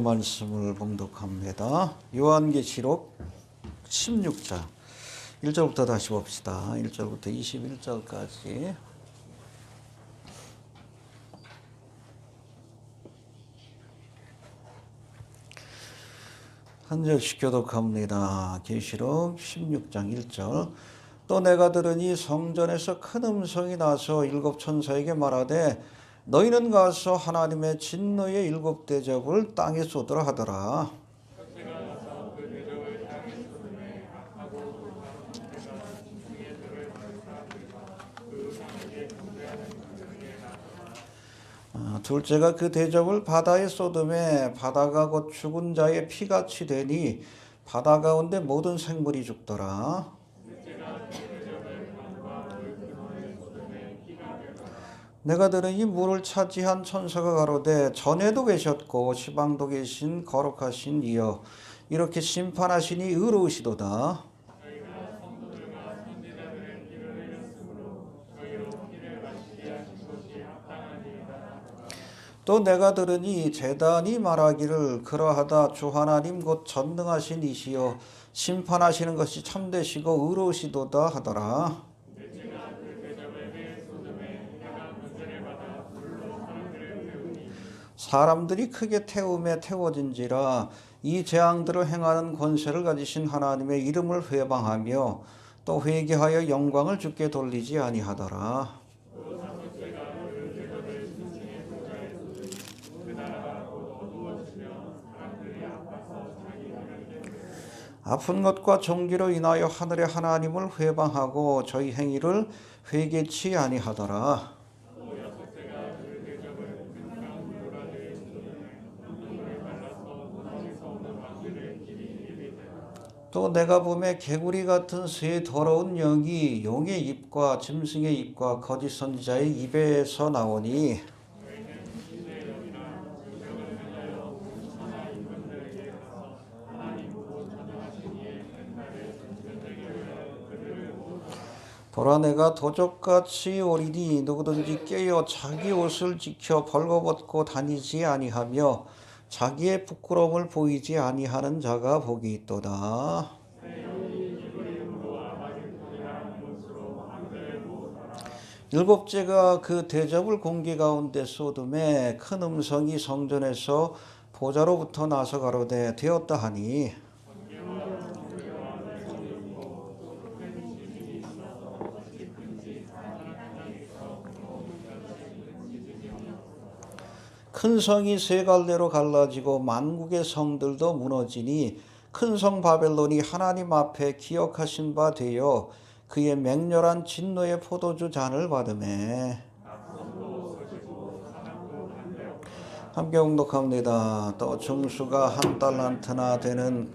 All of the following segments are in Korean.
말씀을 봉독합니다. 요한계시록 16장 1절부터 다시 봅시다. 1절부터 21절까지. 한 절씩 교독합니다. 계시록 16장 1절. 또 내가 들으니 성전에서 큰 음성이 나서 일곱 천사에게 말하되 너희는 가서 하나님의 진노의 일곱 대접을 땅에 쏟으라 하더라. 둘째가 그 대접을 바다에 쏟음에 바다가 곧 죽은 자의 피같이 되니 바다 가운데 모든 생물이 죽더라. 내가 들으니 물을 차지한 천사가 가로되 전에도 계셨고 시방도 계신 거룩하신 이여 이렇게 심판하시니 의로우시도다. 또 내가 들으니 제단이 말하기를 그러하다 주 하나님 곧 전능하신 이시여 심판하시는 것이 참되시고 의로우시도다 하더라. 사람들이 크게 태움에 태워진지라 이 재앙들을 행하는 권세를 가지신 하나님의 이름을 회방하며 또 회개하여 영광을 주께 돌리지 아니하더라. 아픈 것과 종기로 인하여 하늘의 하나님을 회방하고 저희 행위를 회개치 아니하더라. 또 내가 보매 개구리 같은 새 더러운 영이 용의 입과 짐승의 입과 거짓 선지자의 입에서 나오니 보라 내가 도적같이 오리니 누구든지 깨어 자기 옷을 지켜 벌거벗고 다니지 아니하며 자기의 부끄러움을 보이지 아니하는 자가 복이 있도다. 일곱째가 그 대접을 공기 가운데 쏟음에 큰 음성이 성전에서 보좌로부터 나서 가로되 되었다 하니 큰 성이 세 갈래로 갈라지고 만국의 성들도 무너지니 큰 성 바벨론이 하나님 앞에 기억하신 바 되어 그의 맹렬한 진노의 포도주 잔을 받으매. 함께 봉독합니다. 또 중수가 한 달란트나 되는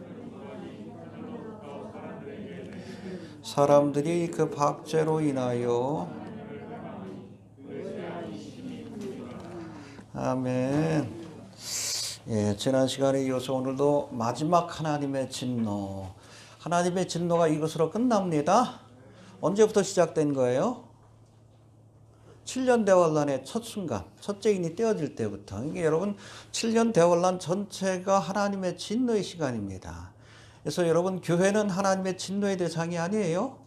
사람들이 그 박제로 인하여 아멘. 예, 지난 시간에 이어서 오늘도 마지막 하나님의 진노. 하나님의 진노가 이것으로 끝납니다. 언제부터 시작된 거예요? 7년 대환란의 첫 순간, 첫째 인이 떼어질 때부터. 이게 여러분 7년 대환란 전체가 하나님의 진노의 시간입니다. 그래서 여러분 교회는 하나님의 진노의 대상이 아니에요.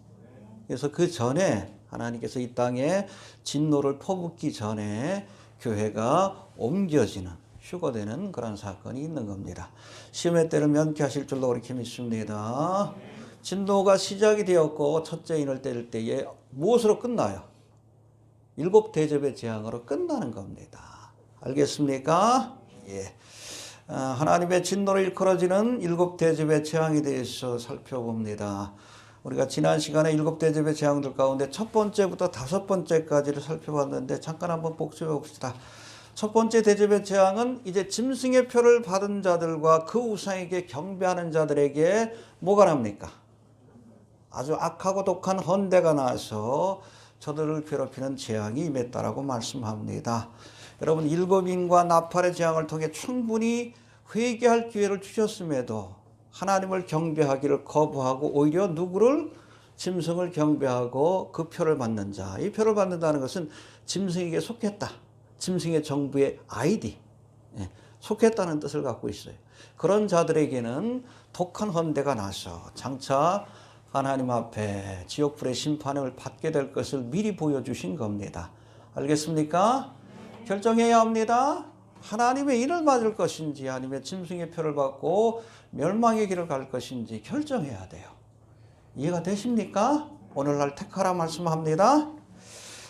그래서 그 전에 하나님께서 이 땅에 진노를 퍼붓기 전에 교회가 옮겨지는 휴거되는 그런 사건이 있는 겁니다. 시험의 때를 면케하실 줄로 그렇게 믿습니다. 진노가 시작이 되었고 첫째 인을 때릴 때에 무엇으로 끝나요? 일곱 대접의 재앙으로 끝나는 겁니다. 알겠습니까? 예. 하나님의 진노로 일컬어지는 일곱 대접의 재앙에 대해서 살펴봅니다. 우리가 지난 시간에 일곱 대접의 재앙들 가운데 첫 번째부터 다섯 번째까지를 살펴봤는데 잠깐 한번 복습해 봅시다. 첫 번째 대접의 재앙은 이제 짐승의 표를 받은 자들과 그 우상에게 경배하는 자들에게 뭐가 납니까? 아주 악하고 독한 헌대가 나서 저들을 괴롭히는 재앙이 임했다라고 말씀합니다. 여러분 일곱인과 나팔의 재앙을 통해 충분히 회개할 기회를 주셨음에도 하나님을 경배하기를 거부하고 오히려 누구를? 짐승을 경배하고 그 표를 받는 자. 이 표를 받는다는 것은 짐승에게 속했다. 짐승의 정부의 아이디. 속했다는 뜻을 갖고 있어요. 그런 자들에게는 독한 헌대가 나서 장차 하나님 앞에 지옥불의 심판을 받게 될 것을 미리 보여주신 겁니다. 알겠습니까? 결정해야 합니다. 하나님의 인을 맞을 것인지 아니면 짐승의 표를 받고 멸망의 길을 갈 것인지 결정해야 돼요. 이해가 되십니까? 오늘날 택하라 말씀합니다.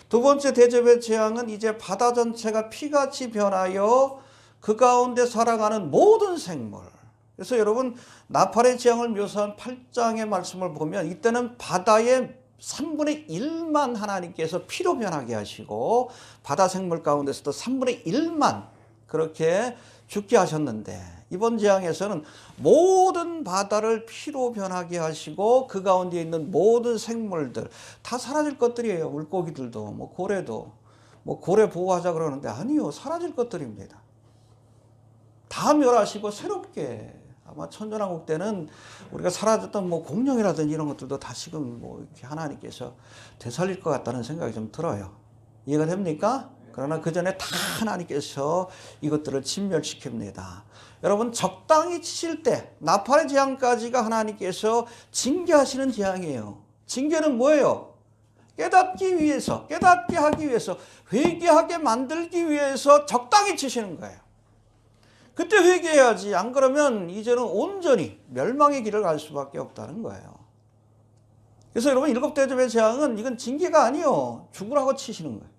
두 번째 대접의 재앙은 이제 바다 전체가 피같이 변하여 그 가운데 살아가는 모든 생물. 그래서 여러분 나팔의 재앙을 묘사한 8장의 말씀을 보면 이때는 바다의 3분의 1만 하나님께서 피로 변하게 하시고 바다 생물 가운데서도 3분의 1만 그렇게 죽게 하셨는데 이번 재앙에서는 모든 바다를 피로 변하게 하시고 그 가운데 있는 모든 생물들 다 사라질 것들이에요. 물고기들도 뭐 고래도 뭐 고래 보호하자 그러는데 아니요, 사라질 것들입니다. 다 멸하시고 새롭게 아마 천년왕국 때는 우리가 사라졌던 뭐 공룡이라든지 이런 것들도 다시금 뭐 이렇게 하나님께서 되살릴 것 같다는 생각이 좀 들어요. 이해가 됩니까? 그러나 그 전에 다 하나님께서 이것들을 진멸시킵니다. 여러분 적당히 치실 때 나팔의 재앙까지가 하나님께서 징계하시는 재앙이에요. 징계는 뭐예요? 깨닫기 위해서, 깨닫게 하기 위해서, 회개하게 만들기 위해서 적당히 치시는 거예요. 그때 회개해야지. 안 그러면 이제는 온전히 멸망의 길을 갈 수밖에 없다는 거예요. 그래서 여러분 일곱 대접의 재앙은 이건 징계가 아니요, 죽으라고 치시는 거예요.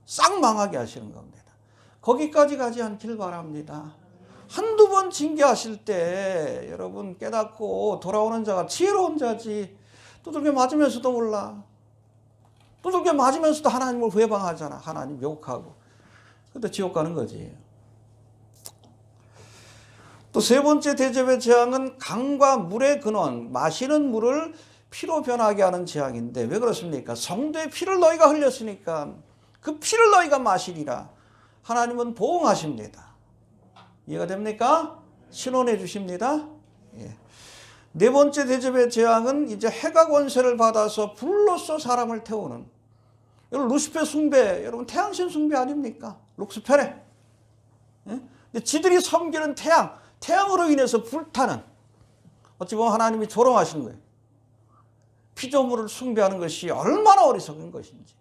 싹 망하게 하시는 겁니다. 거기까지 가지 않길 바랍니다. 한두 번 징계하실 때 여러분 깨닫고 돌아오는 자가 지혜로운 자지. 두들겨 맞으면서도 몰라. 두들겨 맞으면서도 하나님을 회방하잖아. 하나님 욕하고. 근데 지옥 가는 거지. 또 세 번째 대접의 재앙은 강과 물의 근원, 마시는 물을 피로 변하게 하는 재앙인데 왜 그렇습니까? 성도의 피를 너희가 흘렸으니까 그 피를 너희가 마시리라. 하나님은 보응하십니다. 이해가 됩니까? 신원해 주십니다. 예. 네 번째 대접의 재앙은 이제 해가 권세를 받아서 불로써 사람을 태우는, 여러분 루시페 숭배, 여러분 태양신 숭배 아닙니까? 룩스페레. 예? 근데 지들이 섬기는 태양으로 인해서 불타는, 어찌 보면 하나님이 조롱하시는 거예요. 피조물을 숭배하는 것이 얼마나 어리석은 것인지.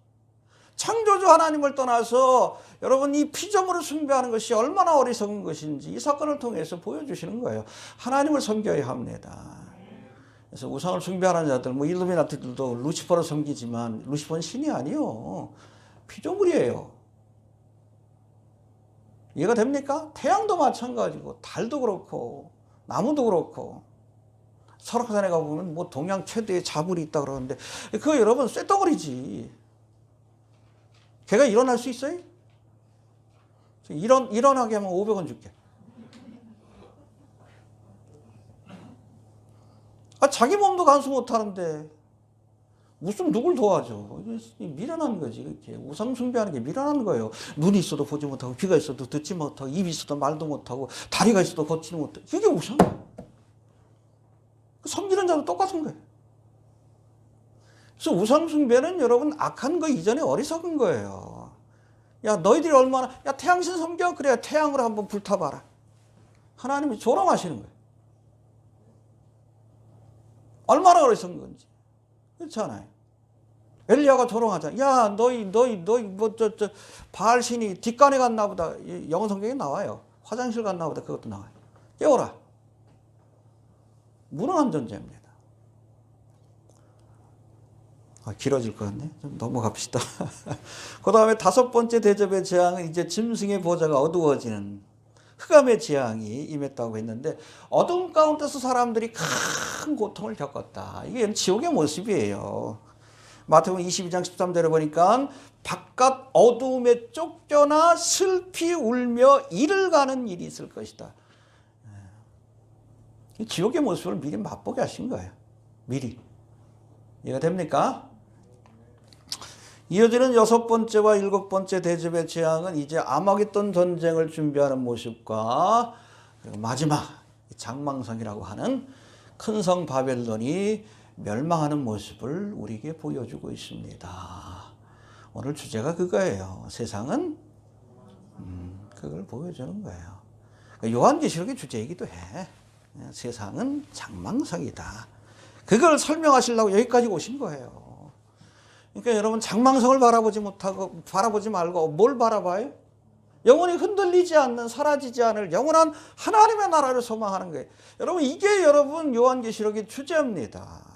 창조주 하나님을 떠나서 여러분 이 피조물을 숭배하는 것이 얼마나 어리석은 것인지 이 사건을 통해서 보여주시는 거예요. 하나님을 섬겨야 합니다. 그래서 우상을 숭배하는 자들, 뭐 일루미나티들도 루시퍼를 섬기지만 루시퍼는 신이 아니요, 피조물이에요. 이해가 됩니까? 태양도 마찬가지고 달도 그렇고 나무도 그렇고. 설악산에 가보면 뭐 동양 최대의 자물이 있다 그러는데 그거 여러분 쇳덩어리지. 걔가 일어날 수 있어요? 일어나게 하면 500원 줄게. 자기 몸도 간수 못하는데 무슨 누굴 도와줘. 미련한 거지. 이렇게 우상 숭배하는 게 미련한 거예요. 눈이 있어도 보지 못하고, 귀가 있어도 듣지 못하고, 입이 있어도 말도 못하고, 다리가 있어도 걷지는 못하고. 이게 우상이에요. 섬기는 자도 똑같은 거예요. 그래서 우상 숭배는 여러분 악한 거 이전에 어리석은 거예요. 야 너희들이 얼마나, 야 태양신 섬겨? 그래야 태양으로 한번 불타봐라. 하나님이 조롱하시는 거예요. 얼마나 어리석은 건지. 그렇잖아요. 엘리야가 조롱하잖아. 야 너희 뭐 바알 신이 뒷간에 갔나 보다. 영어 성경에 나와요. 화장실 갔나 보다. 그것도 나와요. 깨워라. 무능한 존재입니다. 길어질 것 같네. 좀 넘어갑시다. 그 다음에 다섯 번째 대접의 재앙은 이제 짐승의 보좌가 어두워지는 흑암의 재앙이 임했다고 했는데, 어둠 가운데서 사람들이 큰 고통을 겪었다. 이게 지옥의 모습이에요. 마태복음 22장 13절에 보니까 바깥 어두움에 쫓겨나 슬피 울며 이를 가는 일이 있을 것이다. 지옥의 모습을 미리 맛보게 하신 거예요. 미리. 이해가 됩니까? 이어지는 여섯 번째와 일곱 번째 대접의 재앙은 이제 아마겟돈 전쟁을 준비하는 모습과 그리고 마지막 장망성이라고 하는 큰 성 바벨론이 멸망하는 모습을 우리에게 보여주고 있습니다. 오늘 주제가 그거예요. 세상은 그걸 보여주는 거예요. 요한계시록의 주제이기도 해. 세상은 장망성이다. 그걸 설명하시려고 여기까지 오신 거예요. 그러니까 여러분 장망성을 바라보지 말고 뭘 바라봐요? 영원히 흔들리지 않는, 사라지지 않을 영원한 하나님의 나라를 소망하는 거예요. 여러분 이게 여러분 요한계시록의 주제입니다.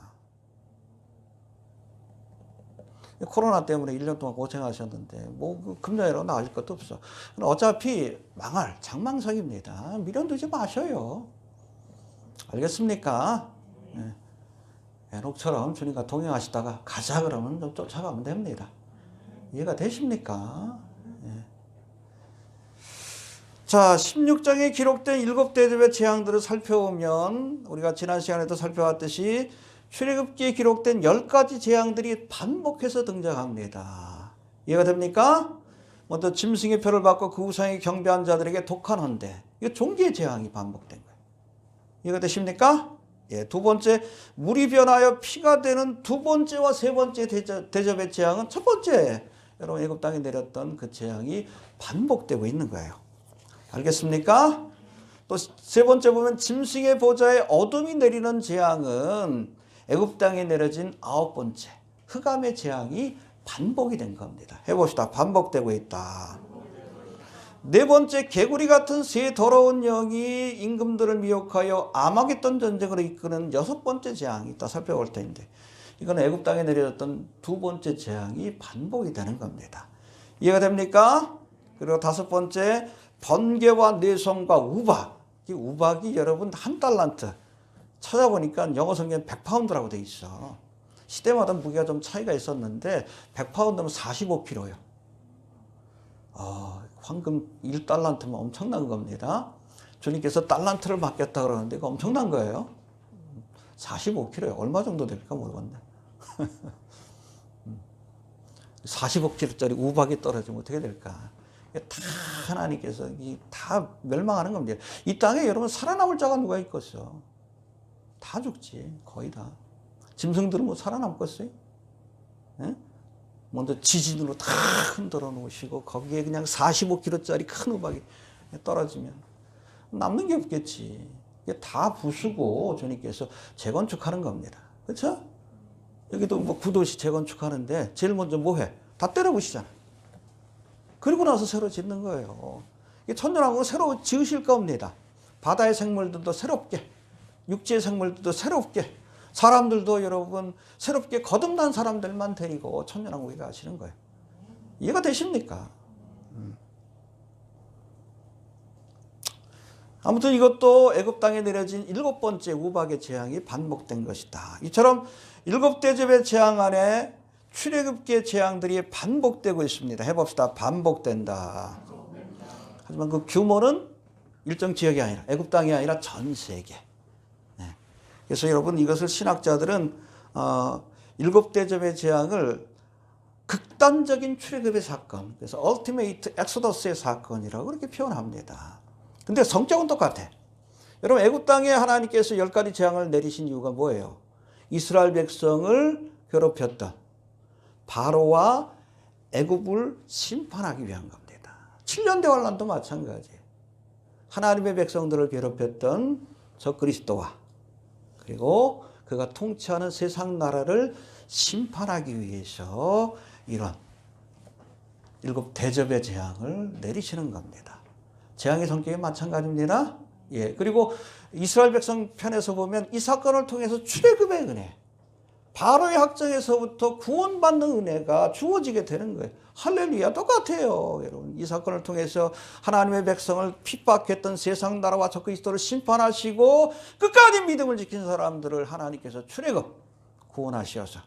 코로나 때문에 1년 동안 고생하셨는데 뭐 금년에로 나아질 것도 없어. 어차피 망할 장망성입니다. 미련 두지 마셔요. 알겠습니까? 에녹처럼 주님과 동행하시다가 가자 그러면 좀 쫓아가면 됩니다. 이해가 되십니까? 자, 16장에 기록된 7대접의 재앙들을 살펴보면 우리가 지난 시간에도 살펴봤듯이 출애굽기에 기록된 10가지 재앙들이 반복해서 등장합니다. 이해가 됩니까? 먼저 짐승의 표를 받고 그 우상에 경배한 자들에게 독한 헌데, 이거 종기의 재앙이 반복된 거예요. 이해가 되십니까? 예, 두 번째, 물이 변하여 피가 되는 두 번째와 세 번째 대접의 재앙은 첫 번째, 여러분 애굽 땅에 내렸던 그 재앙이 반복되고 있는 거예요. 알겠습니까? 또 세 번째 보면 짐승의 보좌에 어둠이 내리는 재앙은 애굽 땅에 내려진 9번째 흑암의 재앙이 반복이 된 겁니다. 해봅시다. 반복되고 있다. 네 번째, 개구리 같은 새 더러운 영이 임금들을 미혹하여 아마겟돈 전쟁으로 이끄는 6번째 재앙이 있다 살펴볼 텐데, 이건 애굽 땅에 내려졌던 두 번째 재앙이 반복이 되는 겁니다. 이해가 됩니까? 그리고 다섯 번째, 번개와 뇌성과 우박. 이 우박이 여러분 한 달란트. 찾아보니까 영어 성경에 100파운드라고 돼 있어. 시대마다 무게가 좀 차이가 있었는데 100파운드면 45kg요. 황금 1달란트면 엄청난 겁니다. 주님께서 달란트를 맡겼다 그러는데 이거 엄청난 거예요. 45kg요. 얼마 정도 될까 모르겠네. 45kg짜리 우박이 떨어지면 어떻게 될까? 다 하나님께서 다 멸망하는 겁니다. 이 땅에 여러분 살아남을 자가 누가 있겠어? 다 죽지. 거의 다. 짐승들은 뭐 살아남겠어요? 예? 먼저 지진으로 다 흔들어 놓으시고 거기에 그냥 45kg짜리 큰 우박이 떨어지면 남는 게 없겠지. 이게 다 부수고 주님께서 재건축하는 겁니다. 그렇죠? 여기도 뭐 구도시 재건축하는데 제일 먼저 뭐 해? 다 때려 부시잖아. 그리고 나서 새로 짓는 거예요. 천년왕국은 새로 지으실 겁니다. 바다의 생물들도 새롭게, 육지의 생물들도 새롭게, 사람들도 여러분 새롭게 거듭난 사람들만 데리고 천년왕국에 가시는 거예요. 이해가 되십니까? 아무튼 이것도 애굽 땅에 내려진 7번째 우박의 재앙이 반복된 것이다. 이처럼 7대접의 재앙 안에 출애굽기의 재앙들이 반복되고 있습니다. 해봅시다. 반복된다. 하지만 그 규모는 일정 지역이 아니라 애굽 땅이 아니라 전 세계. 네. 그래서 여러분 이것을 신학자들은 7대접의 재앙을 극단적인 출애굽의 사건, 그래서 ultimate exodus의 사건이라고 그렇게 표현합니다. 근데 성격은 똑같아. 여러분 애굽 땅에 하나님께서 10가지 재앙을 내리신 이유가 뭐예요? 이스라엘 백성을 괴롭혔던 바로와 애굽을 심판하기 위한 겁니다. 7년 대환란도 마찬가지예요. 하나님의 백성들을 괴롭혔던 저 그리스도와 그리고 그가 통치하는 세상 나라를 심판하기 위해서 이런 7대접의 재앙을 내리시는 겁니다. 재앙의 성격이 마찬가지입니다. 예. 그리고 이스라엘 백성 편에서 보면 이 사건을 통해서 출애굽의 은혜, 바로의 학정에서부터 구원받는 은혜가 주어지게 되는 거예요. 할렐루야. 똑같아요. 여러분 이 사건을 통해서 하나님의 백성을 핍박했던 세상 나라와 저 그리스도를 심판하시고 끝까지 믿음을 지킨 사람들을 하나님께서 출애굽 구원하셔서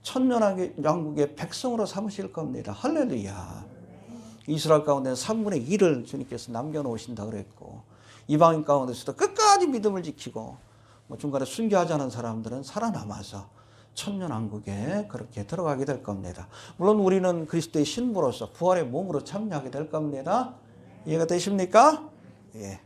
천년왕국의 백성으로 삼으실 겁니다. 할렐루야. 이스라엘 가운데 3분의 1을 주님께서 남겨놓으신다 그랬고 이방인 가운데서도 끝까지 믿음을 지키고 뭐 중간에 순교하지 않은 사람들은 살아남아서 천년왕국에 그렇게 들어가게 될 겁니다. 물론 우리는 그리스도의 신부로서 부활의 몸으로 참여하게 될 겁니다. 이해가 되십니까? 예.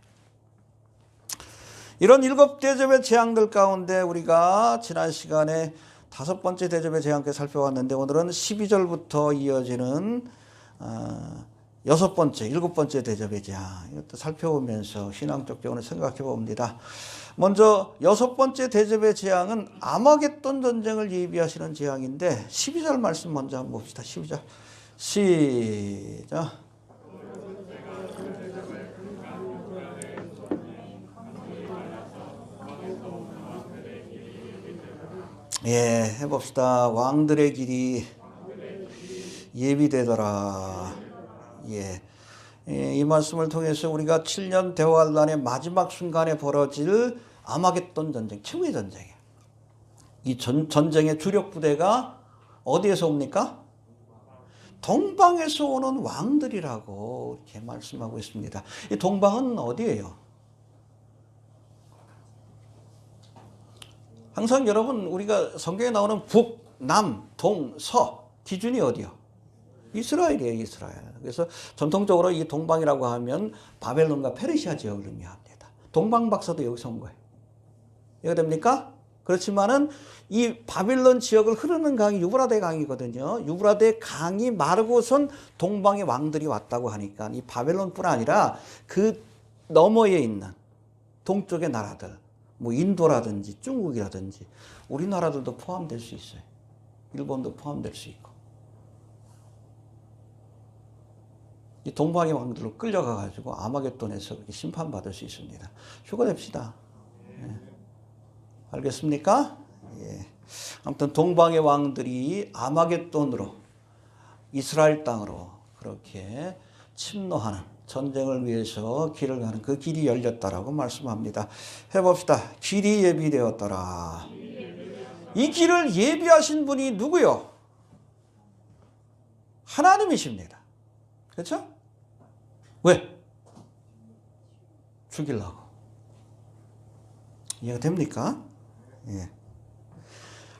이런 7대접의 재앙들 가운데 우리가 지난 시간에 5번째 대접의 재앙까지 살펴봤는데 오늘은 12절부터 이어지는 여섯 번째, 일곱 번째 대접의 재앙. 이것도 살펴보면서 신앙적 적으로 생각해 봅니다. 먼저 여섯 번째 대접의 재앙은 아마겟돈 전쟁을 예비하시는 재앙인데 12절 말씀 먼저 한번 봅시다. 12절 시작. 예, 해봅시다. 왕들의 길이 예비되더라. 예. 이 말씀을 통해서 우리가 7년 대환란의 마지막 순간에 벌어질 아마겟돈 전쟁, 최후의 전쟁이에요. 이 전쟁의 주력 부대가 어디에서 옵니까? 동방에서 오는 왕들이라고 이렇게 말씀하고 있습니다. 이 동방은 어디예요? 항상 여러분 우리가 성경에 나오는 북, 남, 동, 서 기준이 어디요? 이스라엘이에요, 이스라엘. 그래서 전통적으로 이 동방이라고 하면 바벨론과 페르시아 지역을 의미합니다. 동방박사도 여기서 온 거예요. 이해가 됩니까? 그렇지만은 이 바빌론 지역을 흐르는 강이 유브라데 강이거든요. 유브라데 강이 마르고선 동방의 왕들이 왔다고 하니까 이 바벨론뿐 아니라 그 너머에 있는 동쪽의 나라들, 뭐 인도라든지 중국이라든지 우리나라들도 포함될 수 있어요. 일본도 포함될 수 있고. 이 동방의 왕들로 끌려가 가지고 아마겟돈에서 그렇게 심판받을 수 있습니다. 휴가 냅시다. 예. 알겠습니까? 예. 아무튼 동방의 왕들이 아마겟돈으로 이스라엘 땅으로 그렇게 침노하는 전쟁을 위해서 길을 가는 그 길이 열렸다라고 말씀합니다. 해봅시다. 길이 예비되었더라. 이 길을 예비하신 분이 누구요? 하나님이십니다. 그렇죠? 왜? 죽이려고. 이해가 됩니까? 예.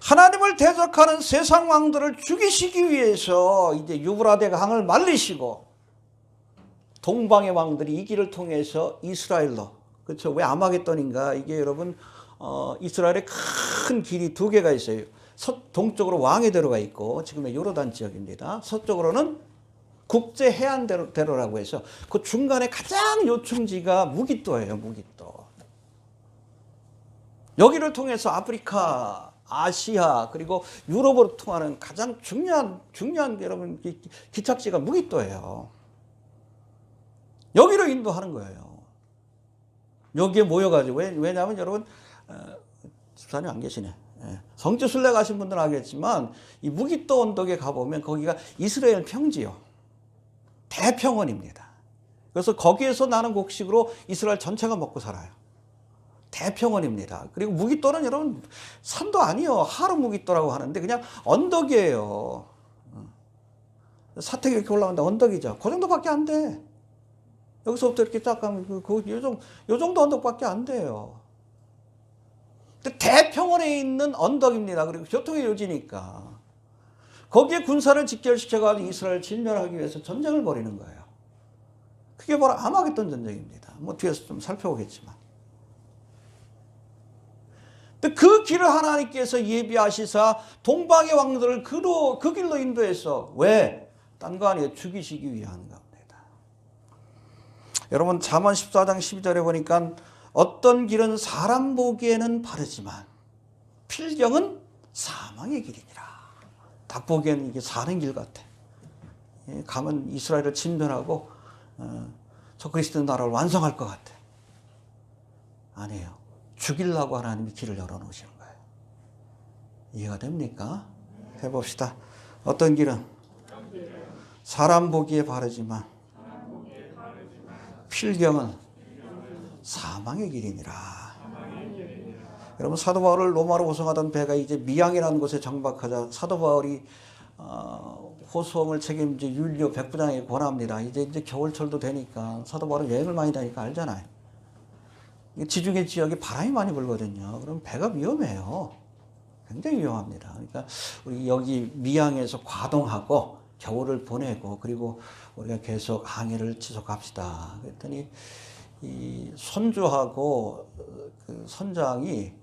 하나님을 대적하는 세상 왕들을 죽이시기 위해서 이제 유브라데 강을 말리시고 동방의 왕들이 이 길을 통해서 이스라엘로, 그렇죠? 왜 아마겟돈인가? 이게 여러분 이스라엘의 큰 길이 두 개가 있어요. 동쪽으로 왕의 대로가 있고 지금의 요르단 지역입니다. 서쪽으로는 국제 해안대로라고 해서 그 중간에 가장 요충지가 무기또예요. 무기또. 여기를 통해서 아프리카, 아시아 그리고 유럽으로 통하는 가장 중요한 여러분 기착지가 무기또예요. 여기로 인도하는 거예요. 여기에 모여가지고 왜냐하면 여러분 집사님 안 계시네. 성지순례 가신 분들은 알겠지만 이 무기또 언덕에 가보면 거기가 이스라엘 평지요. 대평원입니다. 그래서 거기에서 나는 곡식으로 이스라엘 전체가 먹고 살아요. 대평원입니다. 그리고 무기또는 여러분 산도 아니요. 하루 무기또라고 하는데 그냥 언덕이에요. 사택이 이렇게 올라간다 언덕이죠. 그 정도밖에 안 돼. 여기서부터 이렇게 딱 가면 요 정도 언덕밖에 안 돼요. 근데 대평원에 있는 언덕입니다. 그리고 교통의 요지니까. 거기에 군사를 집결시켜가지고 이스라엘을 진멸하기 위해서 전쟁을 벌이는 거예요. 그게 바로 아마겟돈 전쟁입니다. 뭐 뒤에서 좀 살펴보겠지만. 근데 그 길을 하나님께서 예비하시사 동방의 왕들을 그 길로 인도해서 왜? 딴 거 아니에요. 죽이시기 위한 겁니다. 여러분 잠언 14장 12절에 보니까 어떤 길은 사람 보기에는 바르지만 필경은 사망의 길이니라. 딱 보기에는 이게 사는 길 같아. 가면 이스라엘을 진멸하고 저 그리스도 나라를 완성할 것 같아. 아니에요. 죽이려고 하나님이 길을 열어놓으시는 거예요. 이해가 됩니까? 해봅시다. 어떤 길은 사람 보기에 바르지만 필경은 사망의 길이니라. 여러분 사도 바울을 로마로 호송하던 배가 이제 미양이라는 곳에 정박하자 사도 바울이 호송을 책임질 율리오 백부장에게 권합니다. 이제 겨울철도 되니까 사도 바울은 여행을 많이 다니까 알잖아요. 지중해 지역에 바람이 많이 불거든요. 그럼 배가 위험해요. 굉장히 위험합니다. 그러니까 우리 여기 미양에서 과동하고 겨울을 보내고 그리고 우리가 계속 항해를 지속합시다. 그랬더니 이 선주하고 그 선장이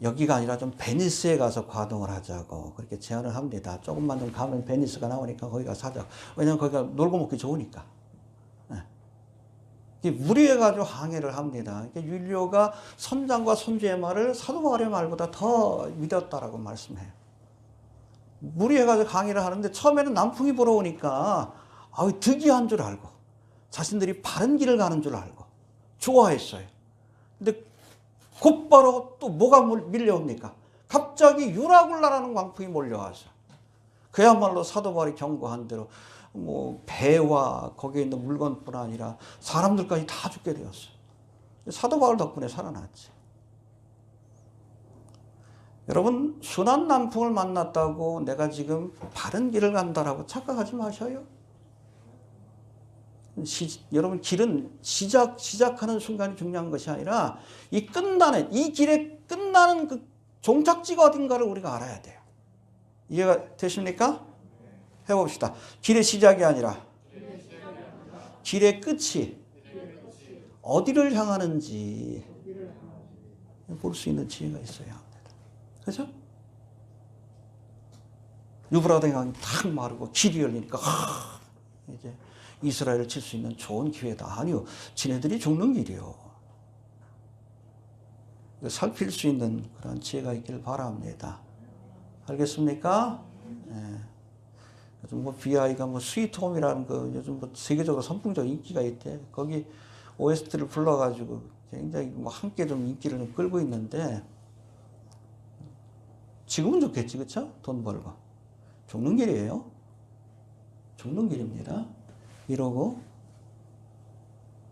여기가 아니라 좀 베니스에 가서 과동을 하자고 그렇게 제안을 합니다. 조금만 좀 가면 베니스가 나오니까 거기 가서 하자고. 왜냐면 거기가 놀고 먹기 좋으니까. 무리해가지고 항해를 합니다. 율리오가 선장과 선주의 말을 사도 바울의 말보다 더 믿었다라고 말씀해요. 무리해가지고 항해를 하는데 처음에는 남풍이 불어오니까 득이한 줄 알고 자신들이 바른 길을 가는 줄 알고 좋아했어요. 근데 곧바로 또 뭐가 밀려옵니까? 갑자기 유라굴라라는 광풍이 몰려와서 그야말로 사도 바울이 경고한 대로 뭐 배와 거기에 있는 물건뿐 아니라 사람들까지 다 죽게 되었어요. 사도 바울 덕분에 살아났지. 여러분, 순한 남풍을 만났다고 내가 지금 바른 길을 간다라고 착각하지 마셔요. 여러분, 길은 시작하는 순간이 중요한 것이 아니라 이 길의 끝나는 그 종착지가 어딘가를 우리가 알아야 돼요. 이해가 되십니까? 해봅시다. 길의 시작이 아니라 길의 끝이 어디를 향하는지 볼 수 있는 지혜가 있어야 합니다. 그렇죠? 유브라데 강이 탁 마르고 길이 열리니까 이제 이스라엘을 칠 수 있는 좋은 기회다. 아니요. 지네들이 죽는 길이요. 살필 수 있는 그런 지혜가 있길 바랍니다. 알겠습니까? 네. 요즘 뭐 BI가 뭐 스위트홈이라는 거 요즘 뭐 세계적으로 선풍적 인기가 있대. 거기 OST를 불러가지고 굉장히 뭐 함께 좀 인기를 좀 끌고 있는데 지금은 좋겠지, 그쵸? 돈 벌고. 죽는 길이에요. 죽는 길입니다. 이러고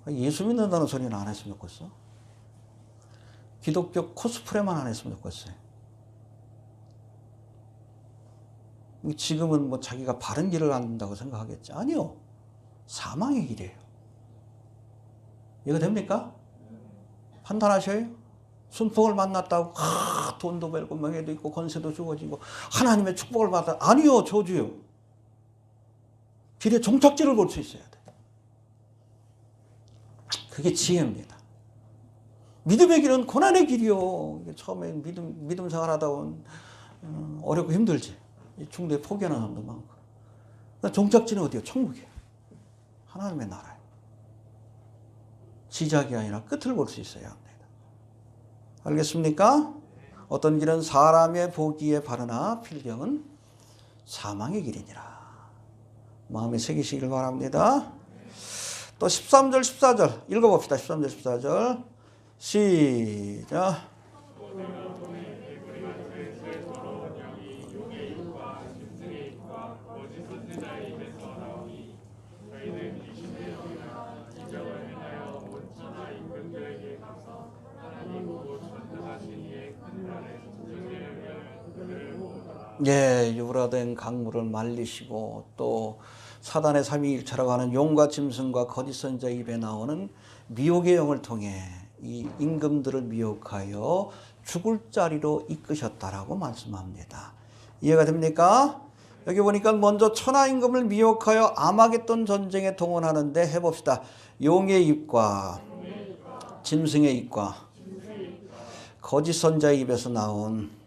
예수 믿는다는 소리는 안 했으면 좋겠어. 기독교 코스프레만 안 했으면 좋겠어요. 지금은 뭐 자기가 바른 길을 안다고 생각하겠지. 아니요. 사망의 길이에요. 이거 됩니까? 판단하셔요? 순풍을 만났다고 돈도 벌고 명예도 있고 권세도 주어지고 하나님의 축복을 받아. 아니요. 저주요. 길의 종착지를 볼 수 있어야 돼. 그게 지혜입니다. 믿음의 길은 고난의 길이요. 처음에 믿음 생활하다 보면 어렵고 힘들지. 중도에 포기하는 사람도 많고. 종착지는 어디요? 천국이에요. 하나님의 나라예요. 시작이 아니라 끝을 볼 수 있어야 합니다. 알겠습니까? 어떤 길은 사람의 보기에 바르나 필경은 사망의 길이니라. 마음에 새기시길 바랍니다. 또 13절 14절 읽어봅시다. 13절 14절 시작. 예, 유브라된 강물을 말리시고 또 사단의 삼위일체라고 하는 용과 짐승과 거짓 선지자 입에 나오는 미혹의 영을 통해 이 임금들을 미혹하여 죽을 자리로 이끄셨다라고 말씀합니다. 이해가 됩니까? 여기 보니까 먼저 천하 임금을 미혹하여 아마겟돈 전쟁에 동원하는데 해봅시다. 용의 입과 짐승의 입과 거짓 선지자의 입에서 나온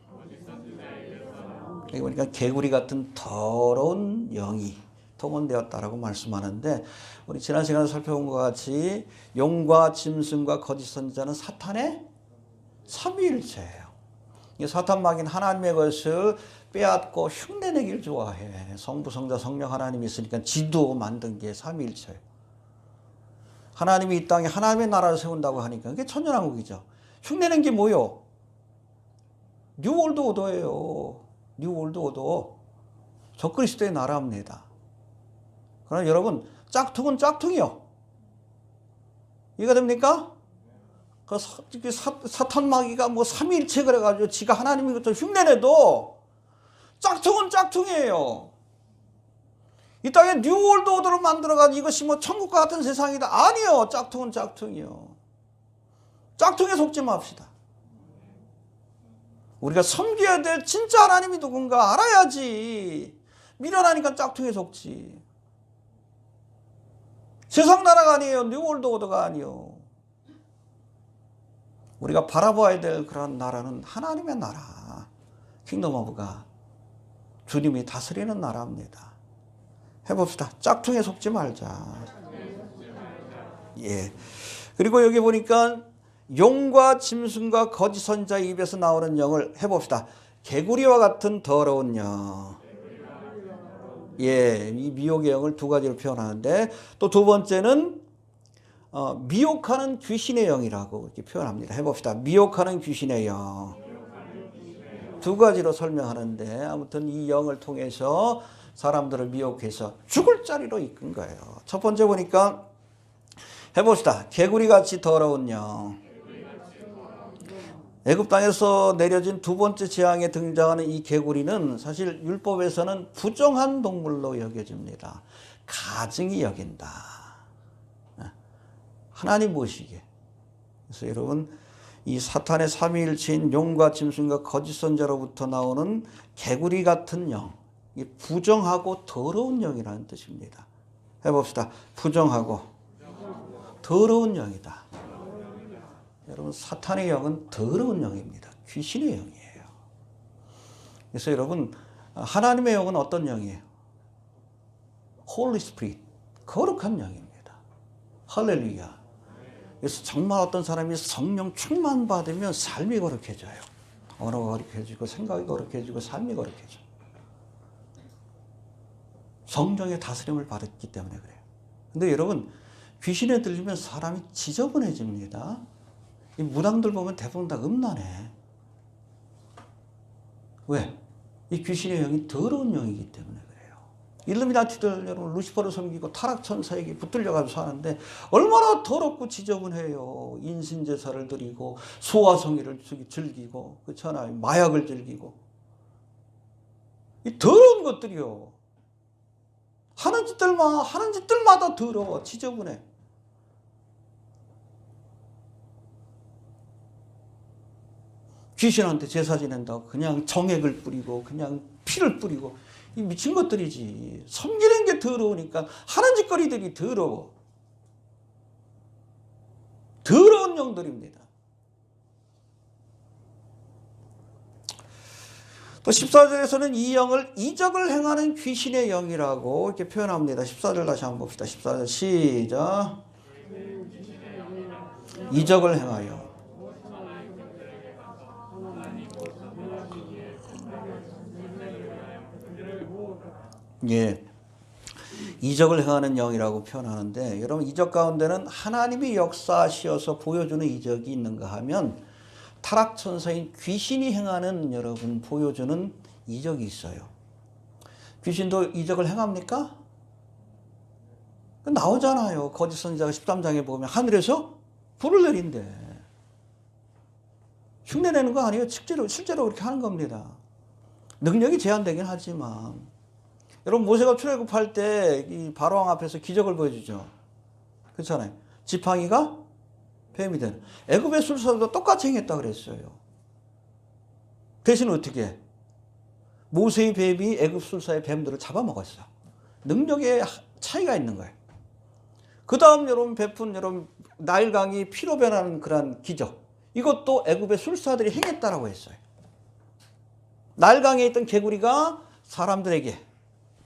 여기 보니까 개구리 같은 더러운 영이 동원되었다라고 말씀하는데 우리 지난 시간에 살펴본 것 같이 용과 짐승과 거짓 선지자는 사탄의 삼위일체예요. 사탄 마귀는 하나님의 것을 빼앗고 흉내내기를 좋아해. 성부, 성자, 성령 하나님이 있으니까 지도 만든 게 삼위일체예요. 하나님이 이 땅에 하나님의 나라를 세운다고 하니까 그게 천년왕국이죠. 흉내낸 게 뭐요? 뉴월드 오더예요. 뉴월드 오더. 적그리스도의 나라입니다. 그러나 여러분 짝퉁은 짝퉁이요. 이해가 됩니까? 그 사탄 마귀가 뭐 삼위일체 그래가지고 지가 하나님인 것처럼 흉내내도 짝퉁은 짝퉁이에요. 이 땅에 뉴월드 오더를 만들어가지고 이것이 뭐 천국과 같은 세상이다. 아니요. 짝퉁은 짝퉁이요. 짝퉁에 속지 맙시다. 우리가 섬겨야 될 진짜 하나님이 누군가 알아야지. 미련하니까 짝퉁에 속지. 세상 나라가 아니에요. 뉴월드 오더가 아니요. 우리가 바라봐야 될 그런 나라는 하나님의 나라, 킹덤 오브 갓, 주님이 다스리는 나라입니다. 해봅시다. 짝퉁에 속지 말자. 예. 그리고 여기 보니까 용과 짐승과 거짓 선자 입에서 나오는 영을 해봅시다. 개구리와 같은 더러운 영. 예, 이 미혹의 영을 두 가지로 표현하는데, 또 두 번째는 미혹하는 귀신의 영이라고 이렇게 표현합니다. 해봅시다. 미혹하는 귀신의 영. 두 가지로 설명하는데, 아무튼 이 영을 통해서 사람들을 미혹해서 죽을 자리로 이끈 거예요. 첫 번째 보니까 해봅시다. 개구리같이 더러운 영. 애굽 땅에서 내려진 두 번째 재앙에 등장하는 이 개구리는 사실 율법에서는 부정한 동물로 여겨집니다. 가증히 여긴다. 하나님 보시기에. 그래서 여러분, 이 사탄의 삼위일체인 용과 짐승과 거짓 선자로부터 나오는 개구리 같은 영, 이 부정하고 더러운 영이라는 뜻입니다. 해봅시다. 부정하고 더러운 영이다. 여러분, 사탄의 영은 더러운 영입니다. 귀신의 영이에요. 그래서 여러분, 하나님의 영은 어떤 영이에요? Holy Spirit, 거룩한 영입니다. 할렐루야. 그래서 정말 어떤 사람이 성령 충만 받으면 삶이 거룩해져요. 언어가 거룩해지고 생각이 거룩해지고 삶이 거룩해져. 성령의 다스림을 받았기 때문에 그래요. 근데 여러분, 귀신에 들리면 사람이 지저분해집니다. 이 무당들 보면 대부분 다 음란해. 왜? 이 귀신의 영이 더러운 영이기 때문에 그래요. 일루미나티들 여러분 루시퍼를 섬기고 타락천사에게 붙들려가면서 사는데 얼마나 더럽고 지저분해요. 인신제사를 드리고 소화성의를 즐기고 그렇잖아요. 마약을 즐기고 이 더러운 것들이요. 하는 짓들마다 더러워. 지저분해. 귀신한테 제사 지낸다고 그냥 정액을 뿌리고 그냥 피를 뿌리고 이 미친 것들이지. 섬기는 게 더러우니까 하는 짓거리들이 더러워. 더러운 영들입니다. 또 14절에서는 이 영을 이적을 행하는 귀신의 영이라고 이렇게 표현합니다. 14절 다시 한번 봅시다. 14절 시작. 이적을 행하여. 예, 이적을 행하는 영이라고 표현하는데 여러분 이적 가운데는 하나님이 역사하셔서 보여주는 이적이 있는가 하면 타락천사인 귀신이 행하는 여러분 보여주는 이적이 있어요. 귀신도 이적을 행합니까? 나오잖아요. 거짓 선지자가 13장에 보면 하늘에서 불을 내린대. 흉내내는 거 아니에요. 실제로 그렇게 하는 겁니다. 능력이 제한되긴 하지만 여러분 모세가 출애굽할 때 이 바로왕 앞에서 기적을 보여주죠. 그렇잖아요. 지팡이가 뱀이 되는. 애굽의 술사도 똑같이 행했다 그랬어요. 대신 어떻게 해? 모세의 뱀이 애굽 술사의 뱀들을 잡아먹었어. 능력의 차이가 있는 거예요. 그 다음 여러분 베푼 여러분 나일강이 피로 변하는 그런 기적. 이것도 애굽의 술사들이 행했다라고 했어요. 나일강에 있던 개구리가 사람들에게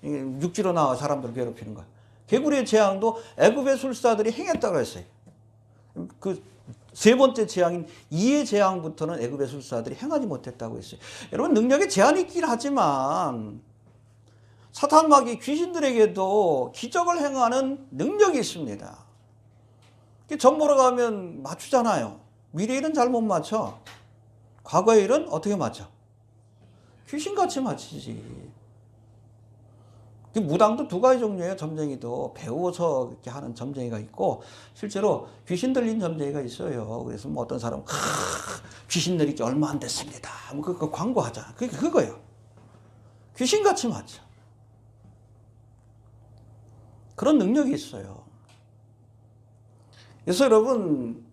육지로 나와 사람들을 괴롭히는 거야. 개구리의 재앙도 애굽의 술사들이 행했다고 했어요. 그 세 번째 재앙인 이의 재앙부터는 애굽의 술사들이 행하지 못했다고 했어요. 여러분 능력에 제한이 있긴 하지만 사탄마귀 귀신들에게도 기적을 행하는 능력이 있습니다. 점 보러 가면 맞추잖아요. 미래 일은 잘 못 맞춰. 과거의 일은 어떻게 맞춰? 귀신같이 맞히지. 무당도 두 가지 종류예요. 점쟁이도 배워서 이렇게 하는 점쟁이가 있고 실제로 귀신 들린 점쟁이가 있어요. 그래서 뭐 어떤 사람은 귀신 들린 지 얼마 안 됐습니다. 뭐 그거 광고하잖아. 그게 그거예요. 귀신같이 맞죠. 그런 능력이 있어요. 그래서 여러분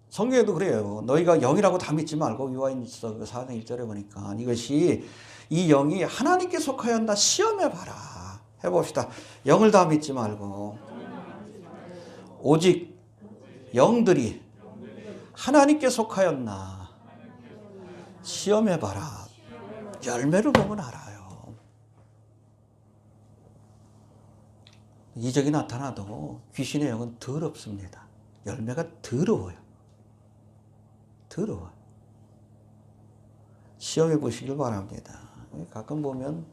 성경에도 그래요. 너희가 영이라고 다 믿지 말고 요한일서 4장 1절에 보니까 이것이 이 영이 하나님께 속하여 한다 시험해 봐라. 해봅시다. 영을 다 믿지 말고 오직 영들이 하나님께 속하였나 시험해봐라. 열매를 보면 알아요. 이적이 나타나도 귀신의 영은 더럽습니다. 열매가 더러워요. 더러워요. 시험해 보시길 바랍니다. 가끔 보면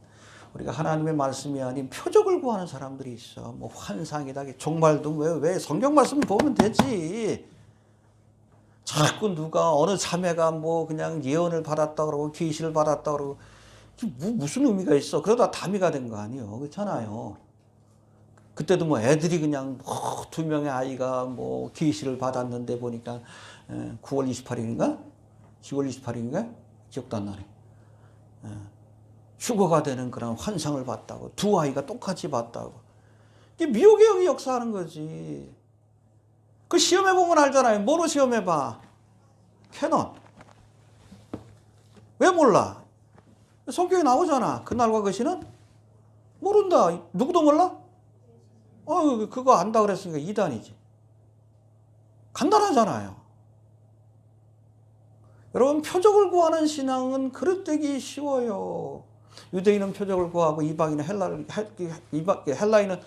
우리가 하나님의 말씀이 아닌 표적을 구하는 사람들이 있어. 뭐 환상이다, 종말도 왜 성경 말씀 보면 되지. 자꾸 누가 어느 자매가 뭐 그냥 예언을 받았다 그러고 계시를 받았다 그러고 무슨 의미가 있어? 그러다 다미가 된 거 아니에요. 그렇잖아요. 그때도 뭐 애들이 그냥 두 명의 아이가 뭐 계시를 받았는데 보니까 9월 28일인가? 10월 28일인가? 기억도 안 나네. 휴거가 되는 그런 환상을 봤다고. 두 아이가 똑같이 봤다고. 이게 미혹의 영이 역사하는 거지. 그 시험해보면 알잖아요. 뭐로 시험해봐? 캐논. 왜 몰라? 성경에 나오잖아. 그날과 그 시는? 모른다. 누구도 몰라? 그거 안다 그랬으니까 이단이지. 간단하잖아요. 여러분, 표적을 구하는 신앙은 그릇되기 쉬워요. 유대인은 표적을 구하고 이방인은 헬라인은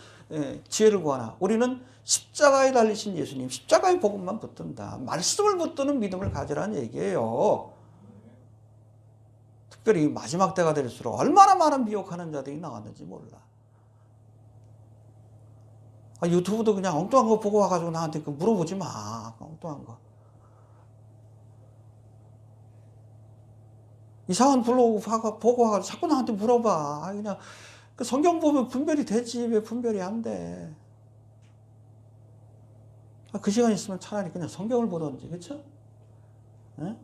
지혜를 구하나. 우리는 십자가에 달리신 예수님, 십자가의 복음만 붙든다. 말씀을 붙드는 믿음을 가지라는 얘기예요. 특별히 마지막 때가 될수록 얼마나 많은 미혹하는 자들이 나왔는지 몰라. 유튜브도 그냥 엉뚱한 거 보고 와가지고 나한테 물어보지 마. 엉뚱한 거. 이상한 블로그 보고 와가지고 자꾸 나한테 물어봐. 그냥 그 성경 보면 분별이 되지. 왜 분별이 안 돼? 그 시간 있으면 차라리 그냥 성경을 보던지, 그쵸? 네?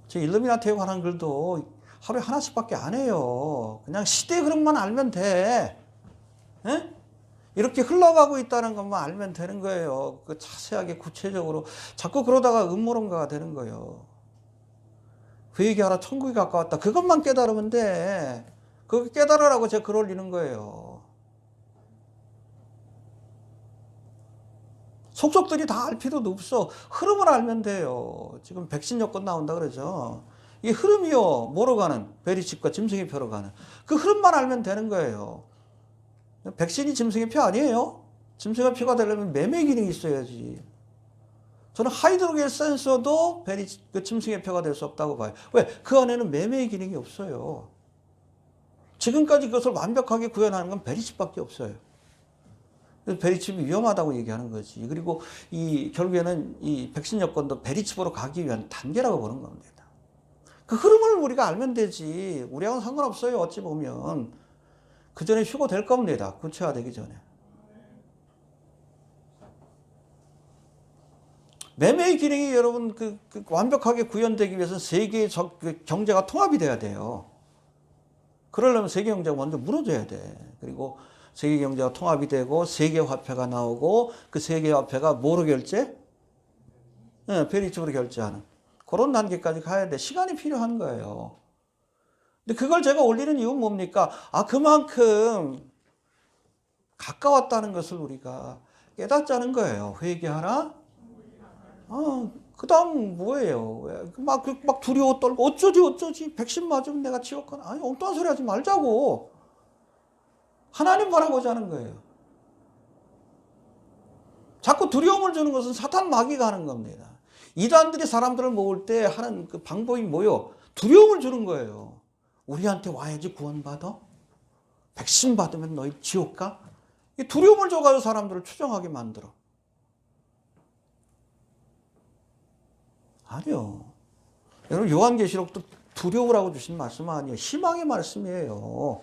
제 일루미나티에 관한 글도 하루에 하나씩밖에 안 해요. 그냥 시대 흐름만 알면 돼. 네? 이렇게 흘러가고 있다는 것만 알면 되는 거예요. 그 자세하게 구체적으로. 자꾸 그러다가 음모론가가 되는 거예요. 그 얘기하라 천국이 가까웠다. 그것만 깨달으면 돼. 그거 깨달으라고 제가 글 올리는 거예요. 속속들이 다 알 필요도 없어. 흐름을 알면 돼요. 지금 백신 여권 나온다 그러죠. 이 흐름이요. 뭐로 가는? 베리칩과 짐승의 표로 가는. 그 흐름만 알면 되는 거예요. 백신이 짐승의 표 아니에요. 짐승의 표가 되려면 매매 기능이 있어야지. 저는 하이드로겔 센서도 짐승의 표가 될 수 없다고 봐요. 왜? 그 안에는 매매 기능이 없어요. 지금까지 그것을 완벽하게 구현하는 건 베리칩밖에 없어요. 그래서 베리칩이 위험하다고 얘기하는 거지. 그리고 결국에는 이 백신 여권도 베리칩으로 가기 위한 단계라고 보는 겁니다. 그 흐름을 우리가 알면 되지. 우리하고는 상관없어요. 어찌 보면. 그 전에 휴거될 겁니다. 구체화되기 전에. 매매의 기능이 여러분 완벽하게 구현되기 위해서는 세계의 경제가 통합이 돼야 돼요. 그러려면 세계 경제가 먼저 무너져야 돼. 그리고 세계 경제가 통합이 되고 세계 화폐가 나오고 그 세계 화폐가 뭐로 결제? 네, 베리칩으로 결제하는 그런 단계까지 가야 돼. 시간이 필요한 거예요. 근데 그걸 제가 올리는 이유는 뭡니까? 그만큼 가까웠다는 것을 우리가 깨닫자는 거예요. 회개하라. 그 다음 뭐예요? 막 두려워 떨고 어쩌지 백신 맞으면 내가 지옥 가나. 아니 엉뚱한 소리 하지 말자고. 하나님 바라보자 하는 거예요. 자꾸 두려움을 주는 것은 사탄 마귀가 하는 겁니다. 이단들이 사람들을 모을 때 하는 그 방법이 뭐요? 두려움을 주는 거예요. 우리한테 와야지 구원받아? 백신 받으면 너희 지옥 가? 이 두려움을 줘가지고 사람들을 추정하게 만들어. 아니요. 여러분 요한계시록도 두려우라고 주신 말씀은 아니에요. 희망의 말씀이에요.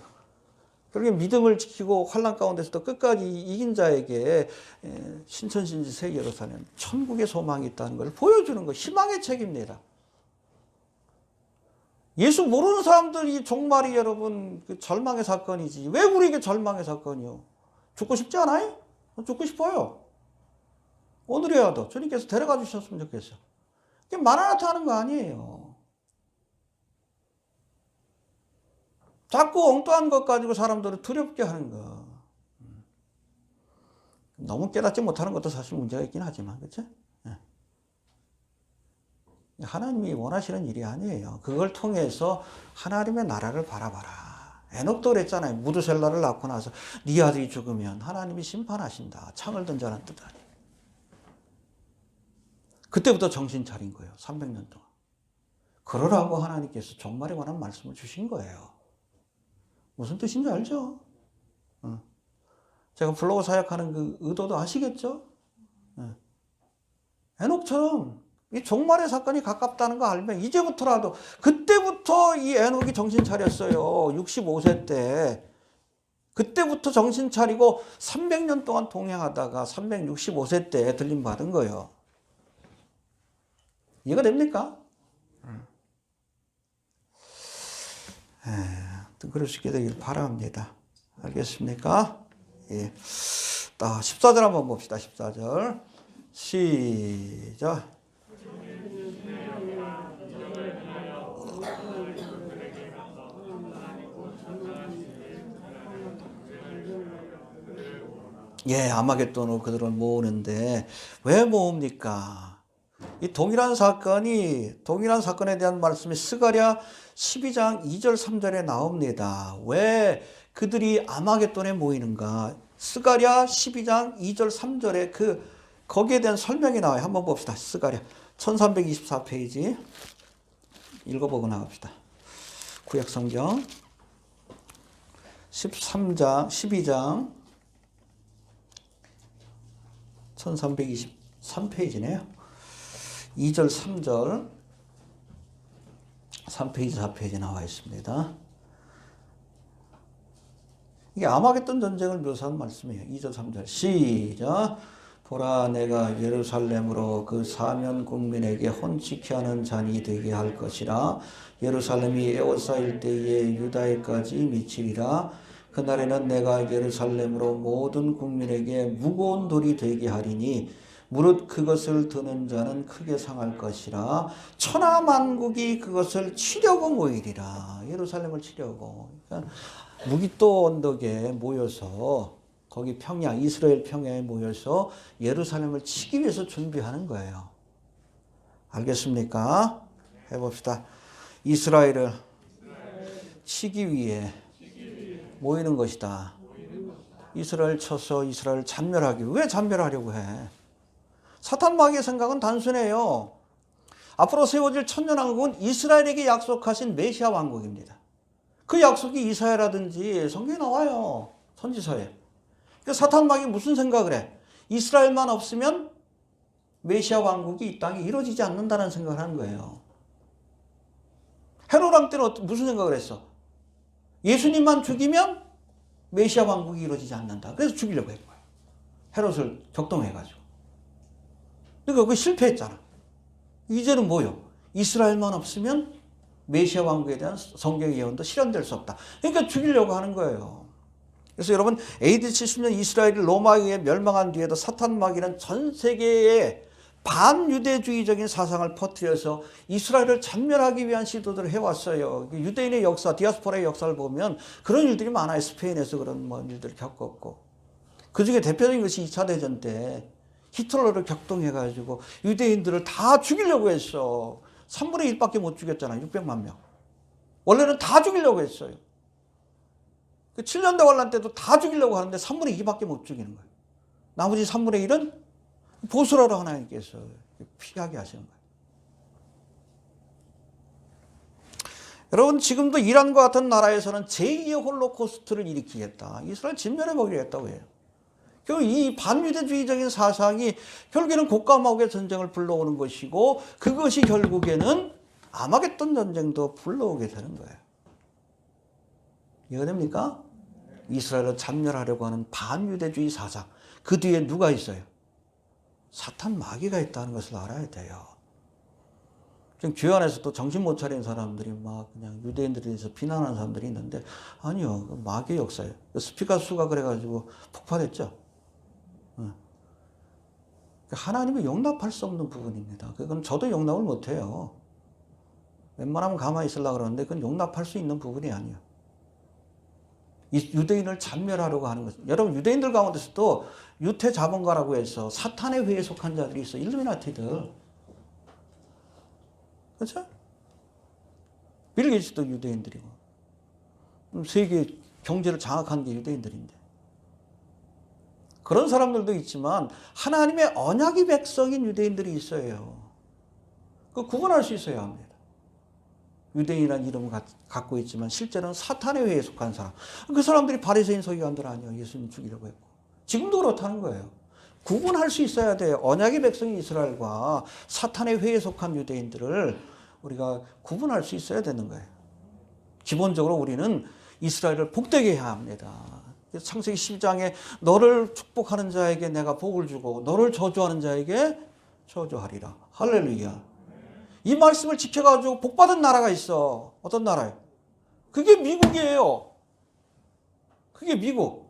그렇게 믿음을 지키고 환난 가운데서도 끝까지 이긴 자에게 신천신지 새 예루살렘 천국의 소망이 있다는 걸 보여주는 거 희망의 책입니다. 예수 모르는 사람들이 종말이 여러분 절망의 사건이지. 왜 우리에게 절망의 사건이요? 죽고 싶지 않아요? 죽고 싶어요. 오늘이라도 주님께서 데려가 주셨으면 좋겠어. 이게 마라나타 하는 거 아니에요. 자꾸 엉뚱한 것 가지고 사람들을 두렵게 하는 거. 너무 깨닫지 못하는 것도 사실 문제가 있긴 하지만, 그렇죠? 예. 하나님이 원하시는 일이 아니에요. 그걸 통해서 하나님의 나라를 바라봐라. 에녹도 그랬잖아요. 무드셀라를 낳고 나서 네 아들이 죽으면 하나님이 심판하신다. 창을 든 자는 뜻 아니에요. 그때부터 정신 차린 거예요. 300년 동안. 그러라고 하나님께서 종말에 관한 말씀을 주신 거예요. 무슨 뜻인지 알죠? 제가 블로그 사역하는 그 의도도 아시겠죠? 에녹처럼 이 종말의 사건이 가깝다는 거 알면 이제부터라도, 그때부터 이 에녹이 정신 차렸어요. 65세 때. 그때부터 정신 차리고 300년 동안 동행하다가 365세 때 들림 받은 거예요. 이해가 됩니까? 그럴 수 있게 되길 바랍니다. 알겠습니까? 예. 14절 한번 봅시다. 14절. 시작. 예, 아마겟돈으로 그들을 모으는데 왜 모읍니까? 이 동일한 사건에 대한 말씀이 스가랴 12장 2절 3절에 나옵니다. 왜 그들이 아마겟돈에 모이는가? 스가랴 12장 2절 3절에 거기에 대한 설명이 나와요. 한번 봅시다. 스가랴 1324페이지 읽어보고 나갑시다. 구약성경 12장 1323페이지네요. 2절 3절 3페이지 4페이지 나와 있습니다. 이게 아마겟돈 전쟁을 묘사한 말씀이에요. 2절 3절 시작. 보라, 내가 예루살렘으로 그 사면 국민에게 혼치케 하는 잔이 되게 할 것이라. 예루살렘이 에워싸일 때에 유다에까지 미치리라. 그날에는 내가 예루살렘으로 모든 국민에게 무거운 돌이 되게 하리니 무릇 그것을 드는 자는 크게 상할 것이라. 천하만국이 그것을 치려고 모이리라. 예루살렘을 치려고. 그러니까 무깃도 언덕에 모여서, 거기 평야, 이스라엘 평야에 모여서 예루살렘을 치기 위해서 준비하는 거예요. 알겠습니까? 해봅시다. 이스라엘을 치기 위해 모이는 것이다. 이스라엘 쳐서 이스라엘 잔멸하기. 왜 잔멸하려고 해? 사탄 마귀의 생각은 단순해요. 앞으로 세워질 천년왕국은 이스라엘에게 약속하신 메시아 왕국입니다. 그 약속이 이사야라든지 성경에 나와요. 선지서에. 그러니까 사탄 마귀 무슨 생각을 해? 이스라엘만 없으면 메시아 왕국이 이 땅에 이루어지지 않는다는 생각을 하는 거예요. 헤롯 왕 때는 무슨 생각을 했어? 예수님만 죽이면 메시아 왕국이 이루어지지 않는다. 그래서 죽이려고 한 거예요. 헤롯을 격동해가지고. 그러니까 그거 실패했잖아. 이제는 뭐요? 이스라엘만 없으면 메시아 왕국에 대한 성경의 예언도 실현될 수 없다. 그러니까 죽이려고 하는 거예요. 그래서 여러분, AD 70년 이스라엘이 로마에 의해 멸망한 뒤에도 사탄 마귀는 전 세계에 반유대주의적인 사상을 퍼뜨려서 이스라엘을 잔멸하기 위한 시도들을 해왔어요. 유대인의 역사, 디아스포라의 역사를 보면 그런 일들이 많아요. 스페인에서 그런 일들을 겪었고. 그 중에 대표적인 것이 2차 대전 때 히틀러를 격동해가지고 유대인들을 다 죽이려고 했어. 3분의 1밖에 못 죽였잖아요. 600만 명. 원래는 다 죽이려고 했어요. 그 7년대 환란 때도 다 죽이려고 하는데 3분의 2밖에 못 죽이는 거예요. 나머지 3분의 1은 보수라로 하나님께서 피하게 하시는 거예요. 여러분, 지금도 이란과 같은 나라에서는 제2의 홀로코스트를 일으키겠다. 이스라엘 진멸해버리려 했다고 해요. 결국 이 반유대주의적인 사상이 결국에는 곡과 마곡의 전쟁을 불러오는 것이고, 그것이 결국에는 아마겟돈 전쟁도 불러오게 되는 거예요. 이해가 됩니까? 이스라엘을 잔멸하려고 하는 반유대주의 사상. 그 뒤에 누가 있어요? 사탄 마귀가 있다는 것을 알아야 돼요. 지금 교회 안에서도 정신 못 차린 사람들이 막 그냥 유대인들에 대해서 비난하는 사람들이 있는데, 아니요. 마귀의 역사예요. 스피커 수가 그래가지고 폭발했죠. 하나님이 용납할 수 없는 부분입니다. 그건 저도 용납을 못해요. 웬만하면 가만히 있으려고 그러는데 그건 용납할 수 있는 부분이 아니에요. 이 유대인을 잔멸하려고 하는 것입니다. 여러분 유대인들 가운데서도 유태 자본가라고 해서 사탄의 회에 속한 자들이 있어. 일루미나티들. 그렇죠? 빌 게이츠도 유대인들이고 세계 경제를 장악한 게 유대인들인데 그런 사람들도 있지만 하나님의 언약의 백성인 유대인들이 있어요. 그 구분할 수 있어야 합니다. 유대인이라는 이름을 갖고 있지만 실제로는 사탄의 회에 속한 사람. 그 사람들이 바리새인 서기관들 아니에요. 예수님 죽이려고 했고. 지금도 그렇다는 거예요. 구분할 수 있어야 돼요. 언약의 백성인 이스라엘과 사탄의 회에 속한 유대인들을 우리가 구분할 수 있어야 되는 거예요. 기본적으로 우리는 이스라엘을 복되게 해야 합니다. 창세기 12장에 너를 축복하는 자에게 내가 복을 주고 너를 저주하는 자에게 저주하리라. 할렐루야. 이 말씀을 지켜가지고 복받은 나라가 있어. 어떤 나라예요? 그게 미국이에요. 그게 미국.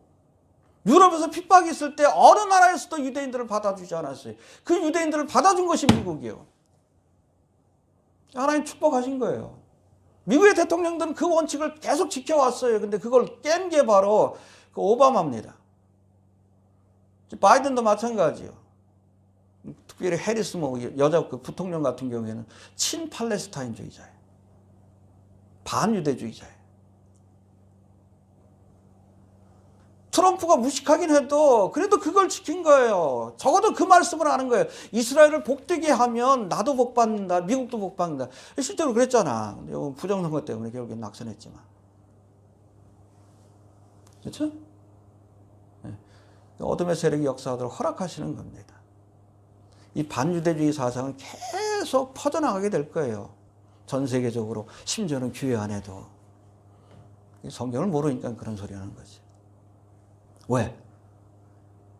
유럽에서 핍박이 있을 때 어느 나라에서도 유대인들을 받아주지 않았어요. 그 유대인들을 받아준 것이 미국이에요. 하나님 축복하신 거예요. 미국의 대통령들은 그 원칙을 계속 지켜왔어요. 근데 그걸 깬 게 바로 그 오바마입니다. 바이든도 마찬가지예요. 특별히 해리스 여자 그 부통령 같은 경우에는 친팔레스타인주의자예요. 반유대주의자예요. 트럼프가 무식하긴 해도 그래도 그걸 지킨 거예요. 적어도 그 말씀을 하는 거예요. 이스라엘을 복되게 하면 나도 복받는다. 미국도 복받는다. 실제로 그랬잖아. 부정선거 때문에 결국엔 낙선했지만. 그렇죠? 네. 어둠의 세력이 역사하도록 허락하시는 겁니다. 이 반유대주의 사상은 계속 퍼져나가게 될 거예요. 전 세계적으로. 심지어는 교회 안에도. 성경을 모르니까 그런 소리 하는 거지. 왜?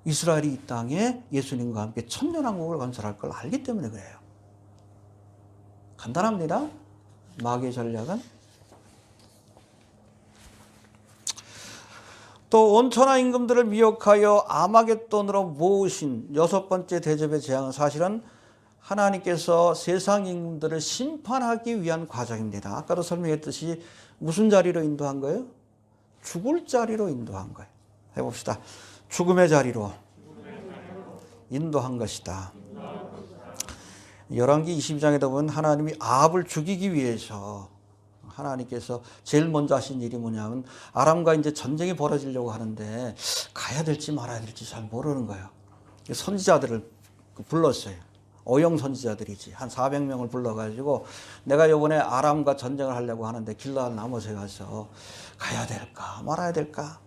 이스라엘이 이 땅에 예수님과 함께 천년왕국을 건설할 걸 알기 때문에 그래요. 간단합니다. 마귀의 전략은. 또 온천하 임금들을 미혹하여 아마겟돈으로 모으신 여섯 번째 대접의 재앙은 사실은 하나님께서 세상 임금들을 심판하기 위한 과정입니다. 아까도 설명했듯이 무슨 자리로 인도한 거예요? 죽을 자리로 인도한 거예요. 해봅시다. 죽음의 자리로 인도한 것이다. 열왕기 22장에다 보면 하나님이 아합을 죽이기 위해서 하나님께서 제일 먼저 하신 일이 뭐냐면 아람과 이제 전쟁이 벌어지려고 하는데 가야 될지 말아야 될지 잘 모르는 거예요. 선지자들을 불렀어요. 어용 선지자들이지. 한 400명을 불러가지고 내가 이번에 아람과 전쟁을 하려고 하는데 길라앗 나못에 가서 가야 될까 말아야 될까.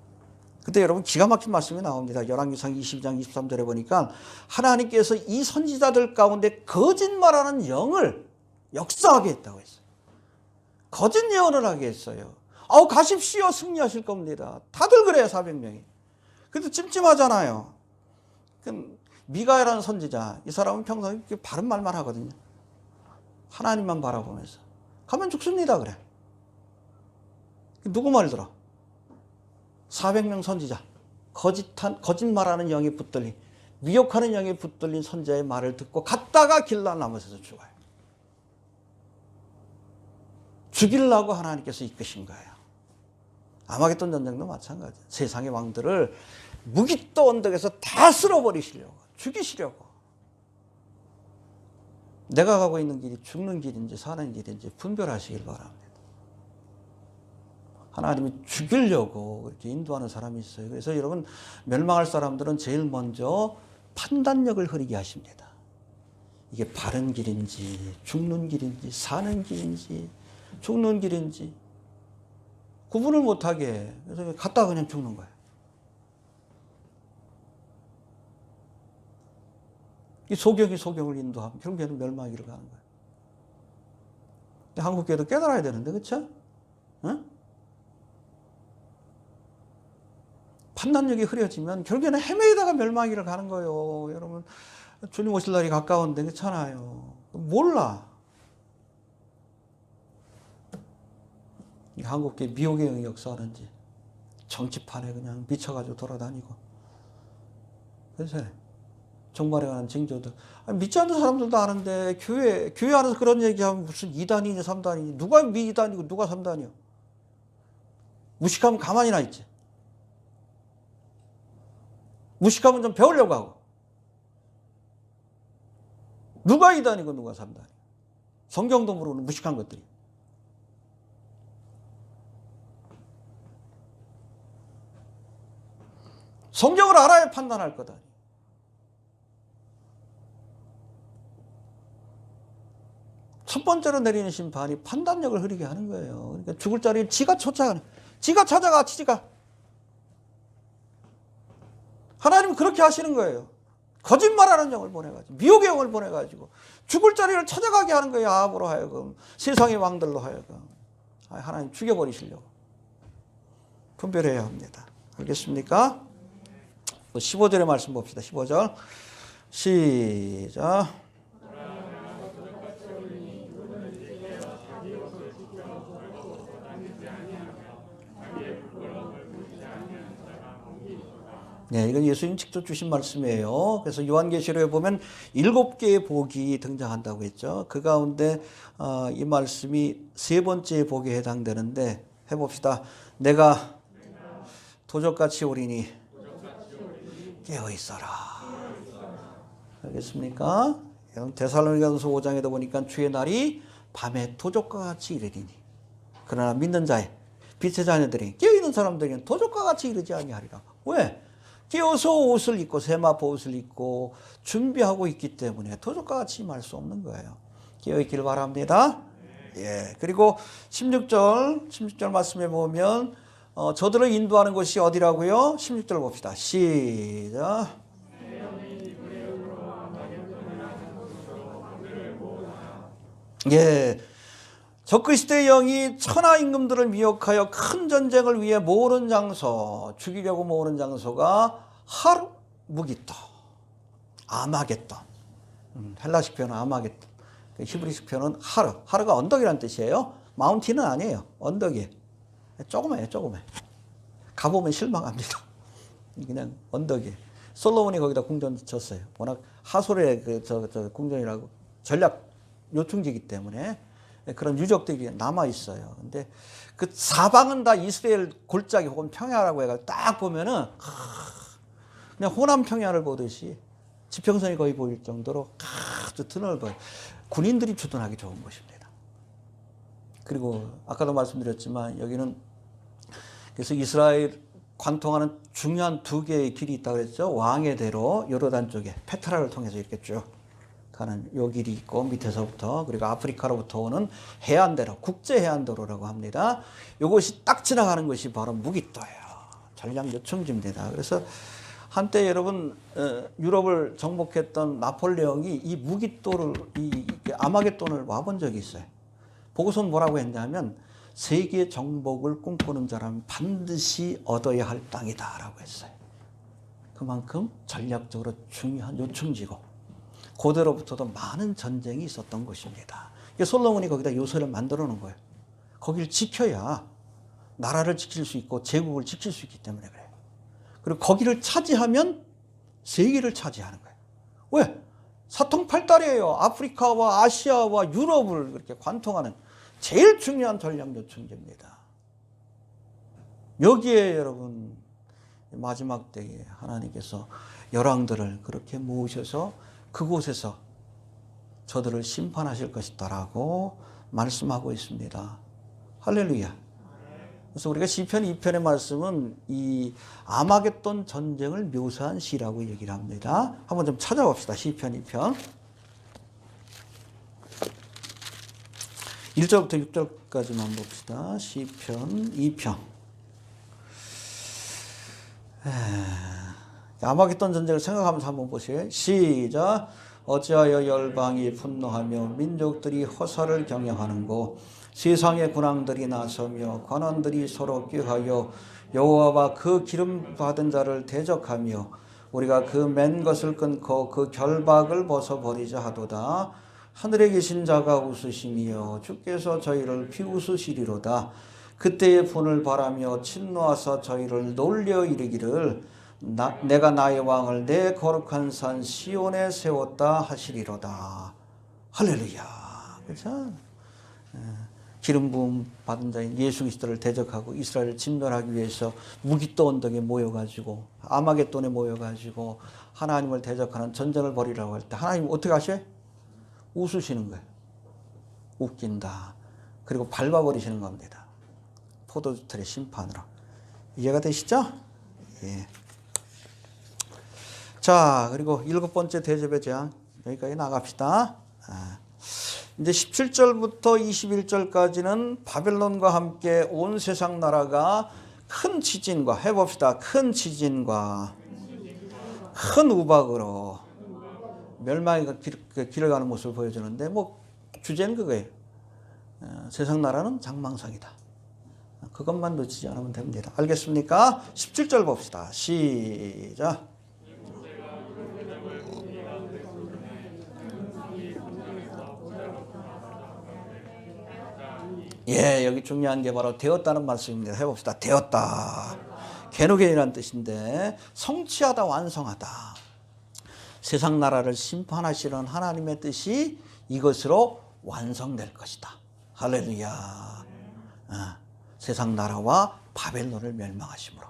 그때 여러분 기가 막힌 말씀이 나옵니다. 열왕기상 22장 23절에 보니까 하나님께서 이 선지자들 가운데 거짓말하는 영을 역사하게 했다고 했어요. 거짓 예언을 하게 했어요. 가십시오. 승리하실 겁니다. 다들 그래요. 400명이. 그래도 찜찜하잖아요. 미가야라는 선지자. 이 사람은 평소에 바른 말만 하거든요. 하나님만 바라보면서. 가면 죽습니다. 그래. 누구 말 들어? 400명 선지자. 거짓말하는 영에 붙들린, 미혹하는 영에 붙들린 선지자의 말을 듣고 갔다가 길라 나못에서 죽어요. 죽이려고 하나님께서 이끄신 거예요. 아마겟돈 전쟁도 마찬가지예요. 세상의 왕들을 무기또 언덕에서 다 쓸어버리시려고, 죽이시려고. 내가 가고 있는 길이 죽는 길인지 사는 길인지 분별하시길 바랍니다. 하나님이 죽이려고 이렇게 인도하는 사람이 있어요. 그래서 여러분 멸망할 사람들은 제일 먼저 판단력을 흐리게 하십니다. 이게 바른 길인지 죽는 길인지 사는 길인지 죽는 길인지 구분을 못하게. 그래서 갔다가 그냥 죽는 거예요. 이 소경이 소경을 인도하면 결국에는 멸망하기를 가는 거예요. 한국교회도 깨달아야 되는데, 그렇죠? 응? 판단력이 흐려지면 결국에는 헤매다가 멸망하기를 가는 거예요. 여러분 주님 오실 날이 가까운데 그렇잖아요. 몰라. 한국교회 미혹의 영이 역사하는지 정치판에 그냥 미쳐가지고 돌아다니고. 그래서 종말에 관한 징조들. 믿지 않는 사람들도 아는데 교회 안에서 그런 얘기하면 무슨 2단이니 3단이니 누가 2단이고 누가 3단이요. 무식하면 가만히나 있지. 무식하면 좀 배우려고 하고. 누가 이단이고 누가 삼단이고. 성경도 모르는 무식한 것들이. 성경을 알아야 판단할 거다. 첫 번째로 내리는 심판이 판단력을 흐리게 하는 거예요. 그러니까 죽을 자리를 지가 쫓아가는, 지가 찾아가, 지가. 하나님은 그렇게 하시는 거예요. 거짓말하는 영을 보내가지고, 미혹의 영을 보내가지고 죽을 자리를 찾아가게 하는 거예요. 아합으로 하여금, 세상의 왕들로 하여금. 하나님 죽여버리시려고. 분별해야 합니다. 알겠습니까? 15절의 말씀 봅시다. 15절 시작. 네, 이건 예수님 직접 주신 말씀이에요. 그래서 요한계시록에 보면 7개의 복이 등장한다고 했죠. 그 가운데 이 말씀이 세 번째 복에 해당되는데 해봅시다. 내가 도적같이 오리니 깨어 있어라. 알겠습니까? 데살로니가전서 5장에도 보니까 주의 날이 밤에 도적과 같이 이르리니. 그러나 믿는 자의 빛의 자녀들이 깨어있는 사람들에게는 도적과 같이 이르지 아니하리라. 왜? 깨어서 옷을 입고 세마포 옷을 입고 준비하고 있기 때문에 도적과 같이 임할 수 없는 거예요. 깨어있기를 바랍니다. 예. 그리고 16절 말씀에 보면 저들을 인도하는 곳이 어디라고요? 16절 봅시다. 시작. 예. 적그리스도의 영이 천하 임금들을 미혹하여 큰 전쟁을 위해 모으는 장소, 죽이려고 모으는 장소가 하루 무기토, 아마겟돈. 헬라식 표현은 아마겟돈, 히브리식 표현은 하루. 하루가 언덕이라는 뜻이에요. 마운틴은 아니에요. 언덕이에요. 조그매요, 조그매. 가보면 실망합니다. 그냥 언덕이에요. 솔로몬이 거기다 궁전 쳤어요. 워낙 하솔의 궁전이라고 전략 요충지이기 때문에 그런 유적들이 남아 있어요. 근데 그 사방은 다 이스라엘 골짜기 혹은 평야라고 해가지고 딱 보면은 그냥 호남 평야를 보듯이 지평선이 거의 보일 정도로 아주 드넓어요. 군인들이 주둔하기 좋은 곳입니다. 그리고 아까도 말씀드렸지만 여기는 그래서 이스라엘 관통하는 중요한 두 개의 길이 있다고 그랬죠. 왕의 대로 요르단 쪽에 페트라를 통해서 이렇게 쭉 가는 요 길이 있고 밑에서부터 그리고 아프리카로부터 오는 해안대로 국제 해안도로라고 합니다. 요것이 딱 지나가는 것이 바로 무기토예요. 전략 요충지입니다. 그래서 한때 여러분 유럽을 정복했던 나폴레옹이 이 무기토를 이 아마겟돈을 와본 적이 있어요. 보고서는 뭐라고 했냐면 세계 정복을 꿈꾸는 사람은 반드시 얻어야 할 땅이다라고 했어요. 그만큼 전략적으로 중요한 요충지고 고대로부터도 많은 전쟁이 있었던 곳입니다. 솔로몬이 거기다 요새를 만들어 놓은 거예요. 거기를 지켜야 나라를 지킬 수 있고 제국을 지킬 수 있기 때문에 그래요. 그리고 거기를 차지하면 세계를 차지하는 거예요. 왜? 사통팔달이에요. 아프리카와 아시아와 유럽을 그렇게 관통하는 제일 중요한 전략 요충지입니다. 여기에 여러분 마지막 때에 하나님께서 열왕들을 그렇게 모으셔서 그곳에서 저들을 심판하실 것이다라고 말씀하고 있습니다. 할렐루야. 그래서 우리가 시편 2편의 말씀은 이 아마겟돈 전쟁을 묘사한 시라고 얘기를 합니다. 한번 좀 찾아봅시다. 시편 2편 1절부터 6절까지만 봅시다. 시편 2편 아마겟돈 전쟁을 생각하면서 한번 보세요. 시작. 어찌하여 열방이 분노하며 민족들이 허사를 경영하는고 세상의 군왕들이 나서며 관원들이 서로 꾀하여 여호와와 그 기름 받은 자를 대적하며 우리가 그 맨 것을 끊고 그 결박을 벗어버리자 하도다. 하늘에 계신 자가 웃으시며 주께서 저희를 비웃으시리로다. 그때의 분을 바라며 침노하사 저희를 놀려 이르기를 내가 나의 왕을 내 거룩한 산 시온에 세웠다 하시리로다. 할렐루야. 그렇죠? 기름 부음 받은 자인 예수 그리스도를 대적하고 이스라엘을 진멸하기 위해서 무기또 언덕에 모여가지고 아마겟돈에 모여가지고 하나님을 대적하는 전쟁을 벌이라고 할 때 하나님 어떻게 하셔요? 웃으시는 거예요. 웃긴다. 그리고 밟아버리시는 겁니다. 포도주틀의 심판으로. 이해가 되시죠? 예. 자, 그리고 7번째 대접의 재앙 여기까지 나갑시다. 이제 17절부터 21절까지는 바벨론과 함께 온 세상 나라가 큰 지진과 해봅시다. 큰 지진과 큰 우박으로 멸망의 길을 가는 모습을 보여주는데 뭐 주제는 그거예요. 세상 나라는 장망성이다. 그것만 놓치지 않으면 됩니다. 알겠습니까? 17절 봅시다. 시작. 예, 여기 중요한 게 바로 되었다는 말씀입니다. 해봅시다. 되었다. 개노겐이라는 뜻인데 성취하다, 완성하다. 세상 나라를 심판하시는 하나님의 뜻이 이것으로 완성될 것이다. 할렐루야. 세상 나라와 바벨론을 멸망하심으로.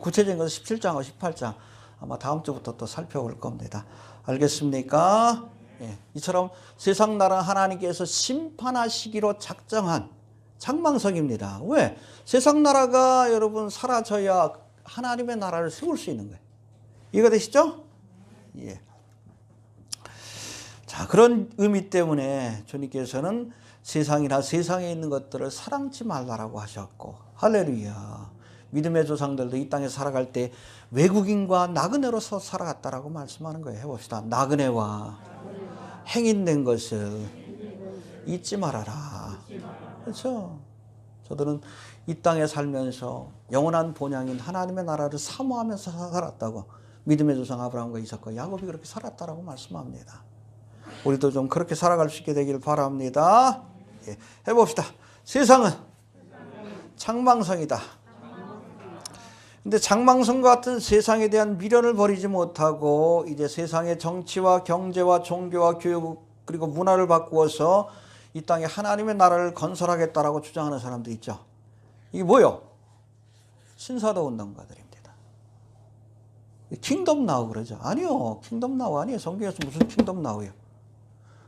구체적인 것은 17장과 18장 아마 다음 주부터 또 살펴볼 겁니다. 알겠습니까? 예, 이처럼 세상 나라 하나님께서 심판하시기로 작정한 장망성입니다. 왜? 세상 나라가 여러분 사라져야 하나님의 나라를 세울 수 있는 거예요. 이해가 되시죠? 예. 자, 그런 의미 때문에 주님께서는 세상이나 세상에 있는 것들을 사랑치 말라라고 하셨고, 할렐루야. 믿음의 조상들도 이 땅에 살아갈 때 외국인과 나그네로서 살아갔다라고 말씀하는 거예요. 해봅시다. 나그네와 행인된 것을 잊지 말아라. 그렇죠? 저들은 이 땅에 살면서 영원한 본향인 하나님의 나라를 사모하면서 살았다고 믿음의 조상 아브라함과 이삭과 야곱이 그렇게 살았다라고 말씀합니다. 우리도 좀 그렇게 살아갈 수 있게 되길 바랍니다. 예, 해봅시다. 세상은 장망성이다. 근데 장망성 같은 세상에 대한 미련을 버리지 못하고 이제 세상의 정치와 경제와 종교와 교육 그리고 문화를 바꾸어서 이 땅에 하나님의 나라를 건설하겠다라고 주장하는 사람도 있죠. 이게 뭐요? 신사도 운동가들입니다. 킹덤 나우 그러죠. 아니요. 킹덤 나우 아니에요. 성경에서 무슨 킹덤 나우예요.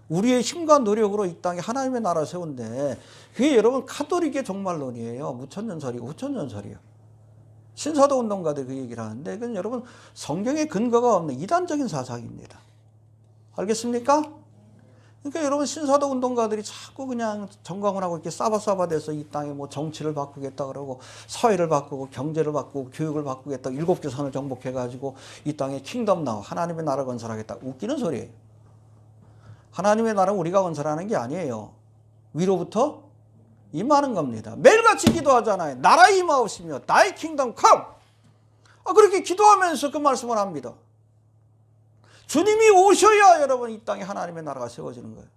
우리의 힘과 노력으로 이 땅에 하나님의 나라 세운데 그게 여러분 카톨릭의 종말론이에요. 무천년설이고 후천년설이에요. 신사도 운동가들 그 얘기를 하는데 그건 여러분 성경에 근거가 없는 이단적인 사상입니다. 알겠습니까? 그러니까 여러분 신사도 운동가들이 자꾸 그냥 정광훈 하고 이렇게 싸바싸바돼서 이 땅에 뭐 정치를 바꾸겠다 그러고 사회를 바꾸고 경제를 바꾸고 교육을 바꾸겠다 7개 산을 정복해가지고 이 땅에 킹덤 나와 하나님의 나라 건설하겠다. 웃기는 소리예요. 하나님의 나라는 우리가 건설하는 게 아니에요. 위로부터 임하는 겁니다. 매일같이 기도하잖아요. 나라 임하옵시며 나의 킹덤 컴. 그렇게 기도하면서 그 말씀을 합니다. 주님이 오셔야 여러분 이 땅에 하나님의 나라가 세워지는 거예요.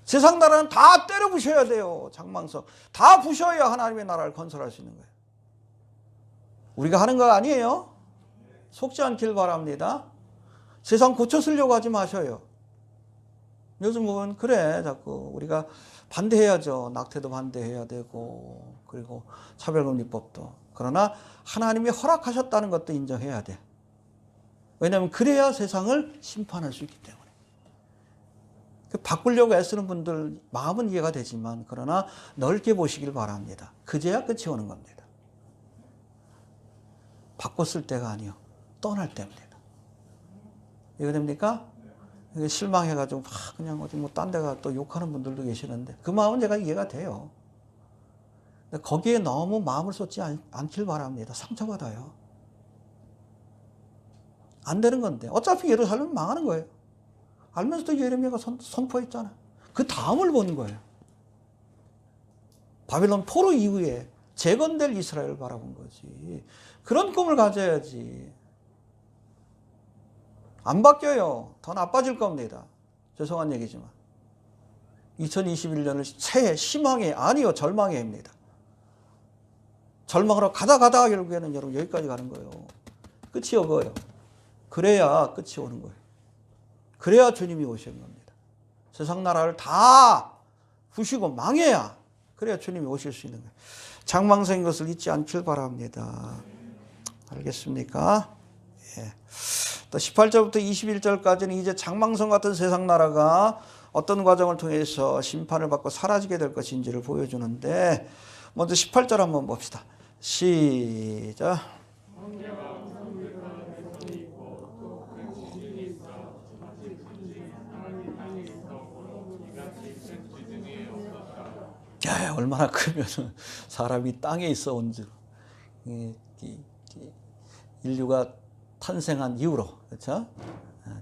세상 나라는 다 때려 부셔야 돼요. 장망성. 다 부셔야 하나님의 나라를 건설할 수 있는 거예요. 우리가 하는 거 아니에요. 속지 않길 바랍니다. 세상 고쳐 쓰려고 하지 마셔요. 요즘은 그래 자꾸 우리가 반대해야죠. 낙태도 반대해야 되고 그리고 차별금지법도. 그러나 하나님이 허락하셨다는 것도 인정해야 돼. 왜냐하면 그래야 세상을 심판할 수 있기 때문에. 바꾸려고 애쓰는 분들 마음은 이해가 되지만 그러나 넓게 보시길 바랍니다. 그제야 끝이 오는 겁니다. 바꿨을 때가 아니요. 떠날 때입니다. 이해가 됩니까? 실망해가지고 그냥 어디 뭐 딴 데가 또 욕하는 분들도 계시는데 그 마음은 제가 이해가 돼요. 거기에 너무 마음을 쏟지 않길 바랍니다. 상처받아요. 안 되는 건데 어차피 예루살렘은 망하는 거예요. 알면서도 예레미야가 선포했잖아. 그 다음을 보는 거예요. 바빌론 포로 이후에 재건될 이스라엘을 바라본 거지. 그런 꿈을 가져야지. 안 바뀌어요. 더 나빠질 겁니다. 죄송한 얘기지만 2021년을 새해 희망의 아니요 절망의 해입니다. 절망으로 가다 결국에는 여러분 여기까지 가는 거예요. 끝이 오고요. 그래야 끝이 오는 거예요. 그래야 주님이 오시는 겁니다. 세상 나라를 다 부시고 망해야 그래야 주님이 오실 수 있는 거예요. 장망성인 것을 잊지 않길 바랍니다. 알겠습니까? 예. 또 18절부터 21절까지는 이제 장망성 같은 세상 나라가 어떤 과정을 통해서 심판을 받고 사라지게 될 것인지를 보여주는데, 먼저 18절 한번 봅시다. 시작. 야, 얼마나 크면 사람이 땅에 있어 온 줄. 인류가 탄생한 이후로, 그렇죠?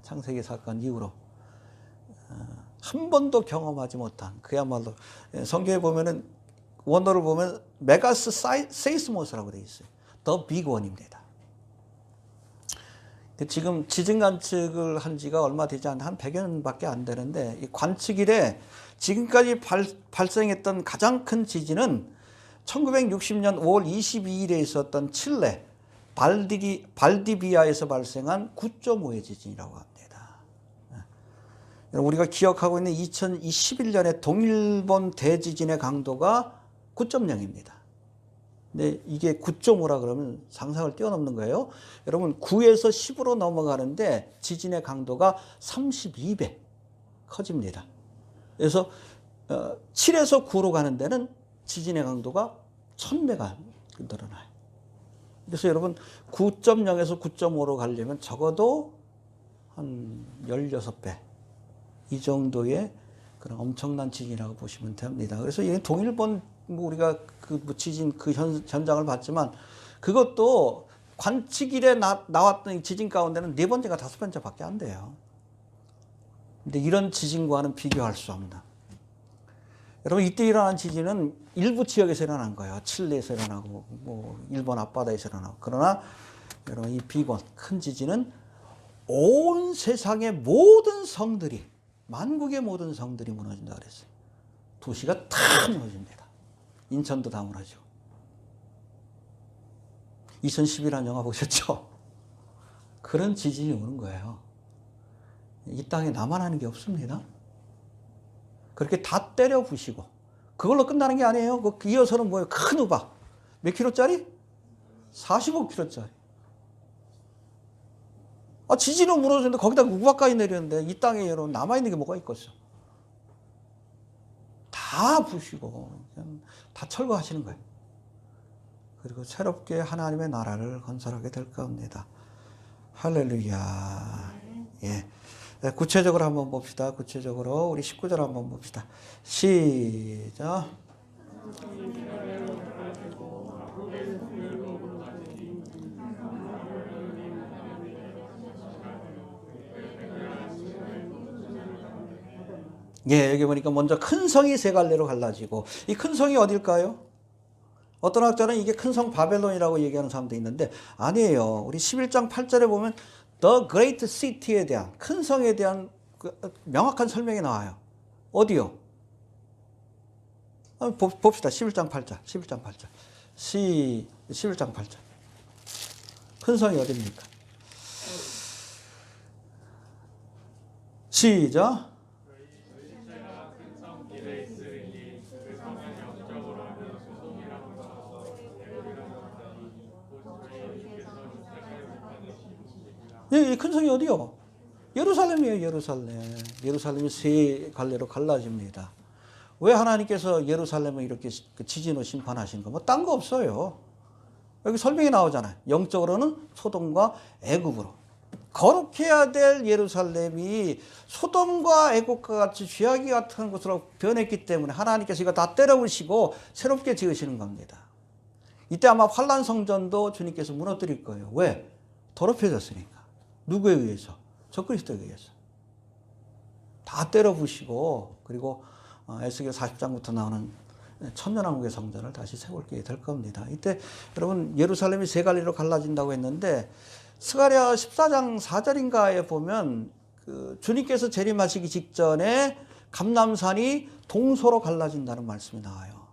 창세기 사건 이후로 한 번도 경험하지 못한, 그야말로 성경에 보면은 원어를 보면 메가스 세이스모스라고 되어 있어요. 더 빅원입니다. 지금 지진 관측을 한 지가 얼마 되지 않은 한 100여 년밖에 안 되는데, 이 관측 이래 지금까지 발생했던 가장 큰 지진은 1960년 5월 22일에 있었던 칠레 발디비아에서 발생한 9.5의 지진이라고 합니다. 우리가 기억하고 있는 2021년에 동일본 대지진의 강도가 9.0입니다. 근데 이게 9.5라 그러면 상상을 뛰어넘는 거예요. 여러분 9에서 10으로 넘어가는데 지진의 강도가 32배 커집니다. 그래서 7에서 9로 가는 데는 지진의 강도가 1000배가 늘어나요. 그래서 여러분 9.0에서 9.5로 가려면 적어도 한 16배 이 정도의 그런 엄청난 지진이라고 보시면 됩니다. 그래서 이 동일본 우리가 그 지진 그 현장을 봤지만, 그것도 관측일에 나왔던 지진 가운데는 4번째가 5번째밖에 안 돼요. 근데 이런 지진과는 비교할 수 없는. 여러분 이때 일어난 지진은 일부 지역에서 일어난 거예요. 칠레에서 일어나고 뭐 일본 앞바다에서 일어나고. 그러나 여러분 이 비건 큰 지진은 온 세상의 모든 성들이, 만국의 모든 성들이 무너진다 그랬어요. 도시가 다 무너집니다. 인천도 다 무너지고. 2010이라는 영화 보셨죠? 그런 지진이 오는 거예요. 이 땅에 나만 하는 게 없습니다. 그렇게 다 때려 부시고 그걸로 끝나는 게 아니에요. 그 이어서는 뭐예요? 큰 우박. 몇 킬로짜리? 45킬로짜리. 지진은 무너졌는데 거기다 우박까지 내렸는데 이 땅에 여러분 남아있는 게 뭐가 있겠어? 다 부시고 그냥 다 철거하시는 거예요. 그리고 새롭게 하나님의 나라를 건설하게 될 겁니다. 할렐루야. 예. 구체적으로 한번 봅시다. 구체적으로 우리 19절 한번 봅시다. 시작. 예, 여기 보니까 먼저 큰 성이 세 갈래로 갈라지고, 이 큰 성이 어딜까요? 어떤 학자는 이게 큰 성 바벨론이라고 얘기하는 사람도 있는데 아니에요. 우리 11장 8절에 보면 The Great City에 대한, 큰 성에 대한 명확한 설명이 나와요. 어디요? 봅시다. 11장 8절. 11장 8절. 11장 8절. 큰 성이 어디입니까? 시작. 이 큰 성이 어디요? 예루살렘이에요. 예루살렘. 예루살렘이 세 갈래로 갈라집니다. 왜 하나님께서 예루살렘을 이렇게 지진으로 심판하시는 거? 뭐 딴 거 없어요. 여기 설명이 나오잖아요. 영적으로는 소돔과 애굽으로. 거룩해야 될 예루살렘이 소돔과 애굽과 같이 죄악이 같은 곳으로 변했기 때문에 하나님께서 이거 다 때려부시고 새롭게 지으시는 겁니다. 이때 아마 환란 성전도 주님께서 무너뜨릴 거예요. 왜? 더럽혀졌으니까. 누구에 의해서? 적그리스도에 의해서. 다 때려부시고, 그리고 에스겔 40장부터 나오는 천년왕국의 성전을 다시 세울게 될 겁니다. 이때 여러분 예루살렘이 세 갈래로 갈라진다고 했는데 스가랴 14장 4절인가에 보면 그 주님께서 재림하시기 직전에 감람산이 동서로 갈라진다는 말씀이 나와요.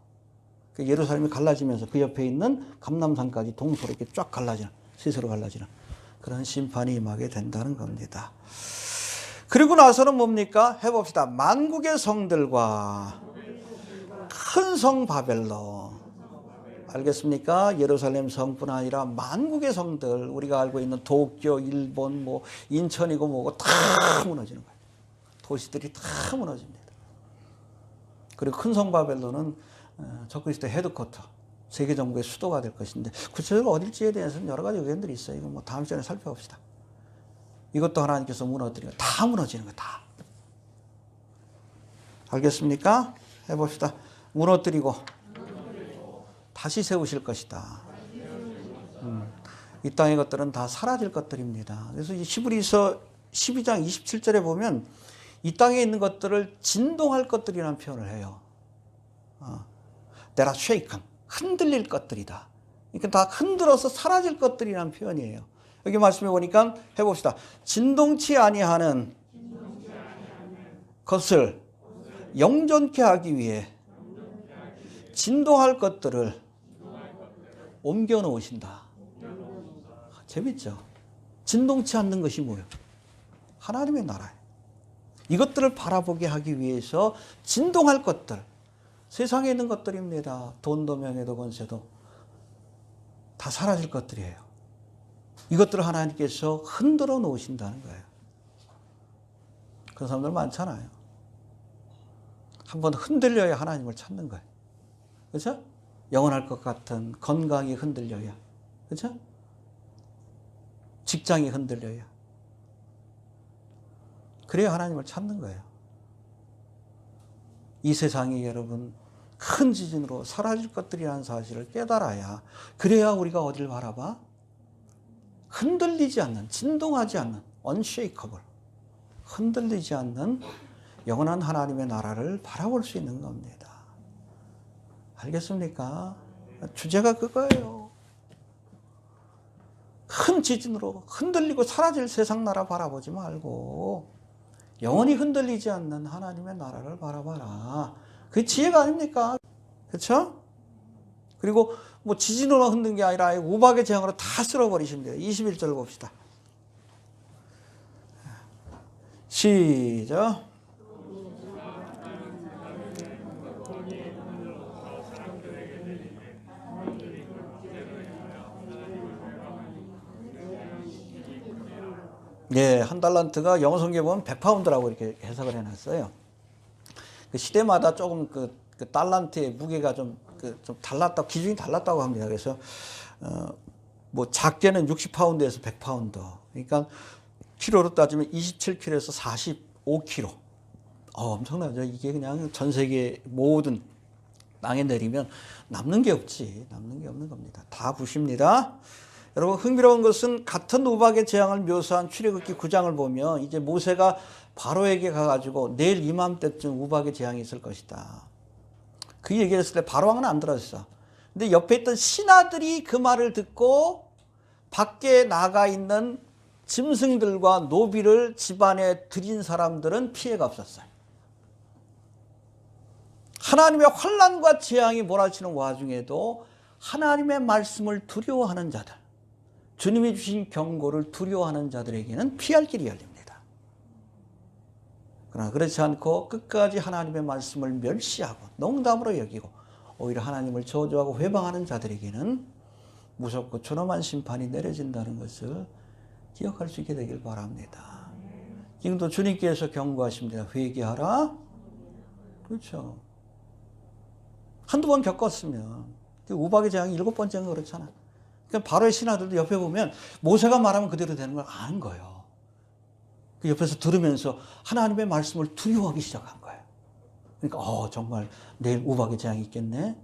그 예루살렘이 갈라지면서 그 옆에 있는 감람산까지 동서로 이렇게 쫙 갈라지는, 세세로 갈라지는 그런 심판이 임하게 된다는 겁니다. 그리고 나서는 뭡니까? 해봅시다. 만국의 성들과 큰 성 바벨론. 알겠습니까? 예루살렘 성뿐 아니라 만국의 성들, 우리가 알고 있는 도쿄, 일본, 뭐 인천이고 뭐고 다 무너지는 거예요. 도시들이 다 무너집니다. 그리고 큰 성 바벨론은 적그리스도 헤드쿼터, 세계 정부의 수도가 될 것인데 구체적으로 어딜지에 대해서는 여러 가지 의견들이 있어요. 이거 뭐 다음 시간에 살펴봅시다. 이것도 하나님께서 무너뜨리는 거, 다 무너지는 거 다. 알겠습니까? 해봅시다. 무너뜨리고 다시 세우실 것이다. 이 땅의 것들은 다 사라질 것들입니다. 그래서 이 히브리서 12장 27절에 보면 이 땅에 있는 것들을 진동할 것들이라는 표현을 해요. That are shaken. 흔들릴 것들이다. 그러니까 다 흔들어서 사라질 것들이라는 표현이에요. 여기 말씀해 보니까 해봅시다. 진동치 아니하는 것을 영존케 하기 위해 진동할 것들을 옮겨 놓으신다. 재밌죠? 진동치 않는 것이 뭐예요? 하나님의 나라예요. 이것들을 바라보게 하기 위해서 진동할 것들, 세상에 있는 것들입니다. 돈도 명예도 권세도 다 사라질 것들이에요. 이것들을 하나님께서 흔들어 놓으신다는 거예요. 그런 사람들 많잖아요. 한번 흔들려야 하나님을 찾는 거예요. 그렇죠? 영원할 것 같은 건강이 흔들려야, 그렇죠? 직장이 흔들려야, 그래야 하나님을 찾는 거예요. 이 세상이 여러분 큰 지진으로 사라질 것들이라는 사실을 깨달아야, 그래야 우리가 어디를 바라봐? 흔들리지 않는, 진동하지 않는, unshakable, 흔들리지 않는 영원한 하나님의 나라를 바라볼 수 있는 겁니다. 알겠습니까? 주제가 그거예요. 큰 지진으로 흔들리고 사라질 세상 나라 바라보지 말고 영원히 흔들리지 않는 하나님의 나라를 바라봐라. 그게 지혜가 아닙니까? 그렇죠? 그리고 뭐 지진으로 흔든 게 아니라 우박의 재앙으로 다 쓸어버리시면 돼요. 21절 봅시다. 시작. 예, 한 달란트가 영어 성경에 보면 100파운드라고 이렇게 해석을 해놨어요. 그 시대마다 조금 그 달란트의 무게가 좀 달랐다고, 기준이 달랐다고 합니다. 그래서, 뭐 작게는 60파운드에서 100파운드. 그러니까, 키로로 따지면 27kg에서 45kg. 엄청나죠. 이게 그냥 전 세계 모든 땅에 내리면 남는 게 없지. 남는 게 없는 겁니다. 다 부십니다. 여러분, 흥미로운 것은 같은 우박의 재앙을 묘사한 출애굽기 9장을 보면 이제 모세가 바로에게 가가지고 내일 이맘때쯤 우박의 재앙이 있을 것이다. 그 얘기를 했을 때 바로왕은 안 들었어. 근데 옆에 있던 신하들이 그 말을 듣고 밖에 나가 있는 짐승들과 노비를 집안에 들인 사람들은 피해가 없었어요. 하나님의 환난과 재앙이 몰아치는 와중에도 하나님의 말씀을 두려워하는 자들, 주님이 주신 경고를 두려워하는 자들에게는 피할 길이 열립니다. 그러나 그렇지 않고 끝까지 하나님의 말씀을 멸시하고 농담으로 여기고 오히려 하나님을 저주하고 회방하는 자들에게는 무섭고 존엄한 심판이 내려진다는 것을 기억할 수 있게 되길 바랍니다. 지금도 주님께서 경고하십니다. 회개하라. 그렇죠. 한두 번 겪었으면, 우박의 재앙이 7번째인 거 그렇잖아. 그러니까 바로의 신하들도 옆에 보면 모세가 말하면 그대로 되는 걸 아는 거예요. 그 옆에서 들으면서 하나님의 말씀을 두려워하기 시작한 거예요. 그러니까 정말 내일 우박의 재앙이 있겠네.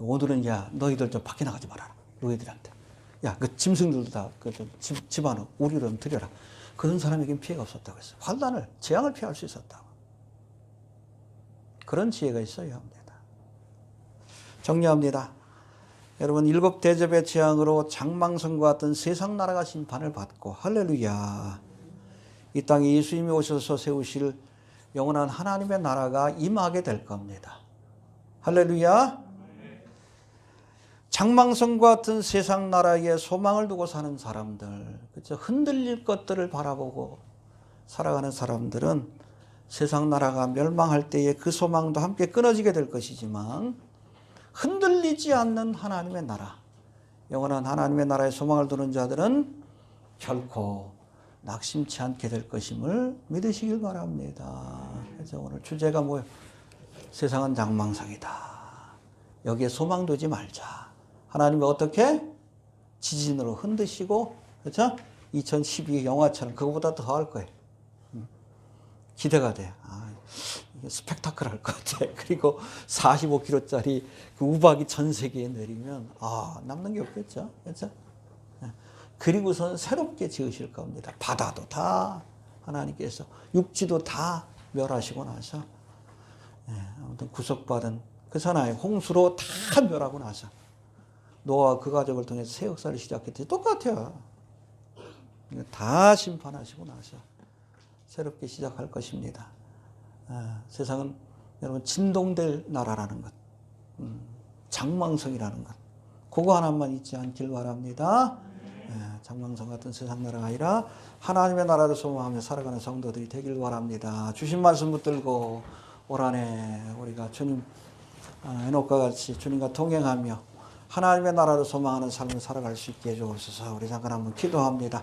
오늘은 야 너희들 좀 밖에 나가지 말아라. 너희들한테. 야 그 짐승들도 다 그 집안으로 우리로 좀 들여라. 그런 사람에게는 피해가 없었다고 했어요. 환난을, 재앙을 피할 수 있었다고. 그런 지혜가 있어야 합니다. 정리합니다. 여러분, 7 대접의 재앙으로 장망성과 같은 세상 나라가 심판을 받고, 할렐루야, 이 땅에 예수님이 오셔서 세우실 영원한 하나님의 나라가 임하게 될 겁니다. 할렐루야. 장망성과 같은 세상 나라에 소망을 두고 사는 사람들, 그렇죠? 흔들릴 것들을 바라보고 살아가는 사람들은 세상 나라가 멸망할 때에 그 소망도 함께 끊어지게 될 것이지만, 흔들리지 않는 하나님의 나라, 영원한 하나님의 나라에 소망을 두는 자들은 결코 낙심치 않게 될 것임을 믿으시길 바랍니다. 그래서 오늘 주제가 뭐예요? 세상은 장망상이다. 여기에 소망 두지 말자. 하나님이 어떻게? 지진으로 흔드시고, 그렇죠? 2012 영화처럼 그거보다 더 할 거예요. 기대가 돼. 이게 스펙타클할 것 같아. 그리고 45kg짜리 그 우박이 전 세계에 내리면, 남는 게 없겠죠. 그렇죠? 그리고선 새롭게 지으실 겁니다. 바다도 다 하나님께서, 육지도 다 멸하시고 나서, 아무튼 구속받은 그 사나이 홍수로 다 멸하고 나서, 노아와 그 가족을 통해서 새 역사를 시작했듯이 똑같아요. 다 심판하시고 나서 새롭게 시작할 것입니다. 세상은 여러분 진동될 나라라는 것, 장망성이라는 것, 그거 하나만 잊지 않길 바랍니다. 장망성 같은 세상 나라가 아니라 하나님의 나라를 소망하며 살아가는 성도들이 되길 바랍니다. 주신 말씀 붙들고 올 한해 우리가 주님 에녹과 같이 주님과 동행하며 하나님의 나라를 소망하는 삶을 살아갈 수 있게 해주옵소서. 우리 잠깐 한번 기도합니다.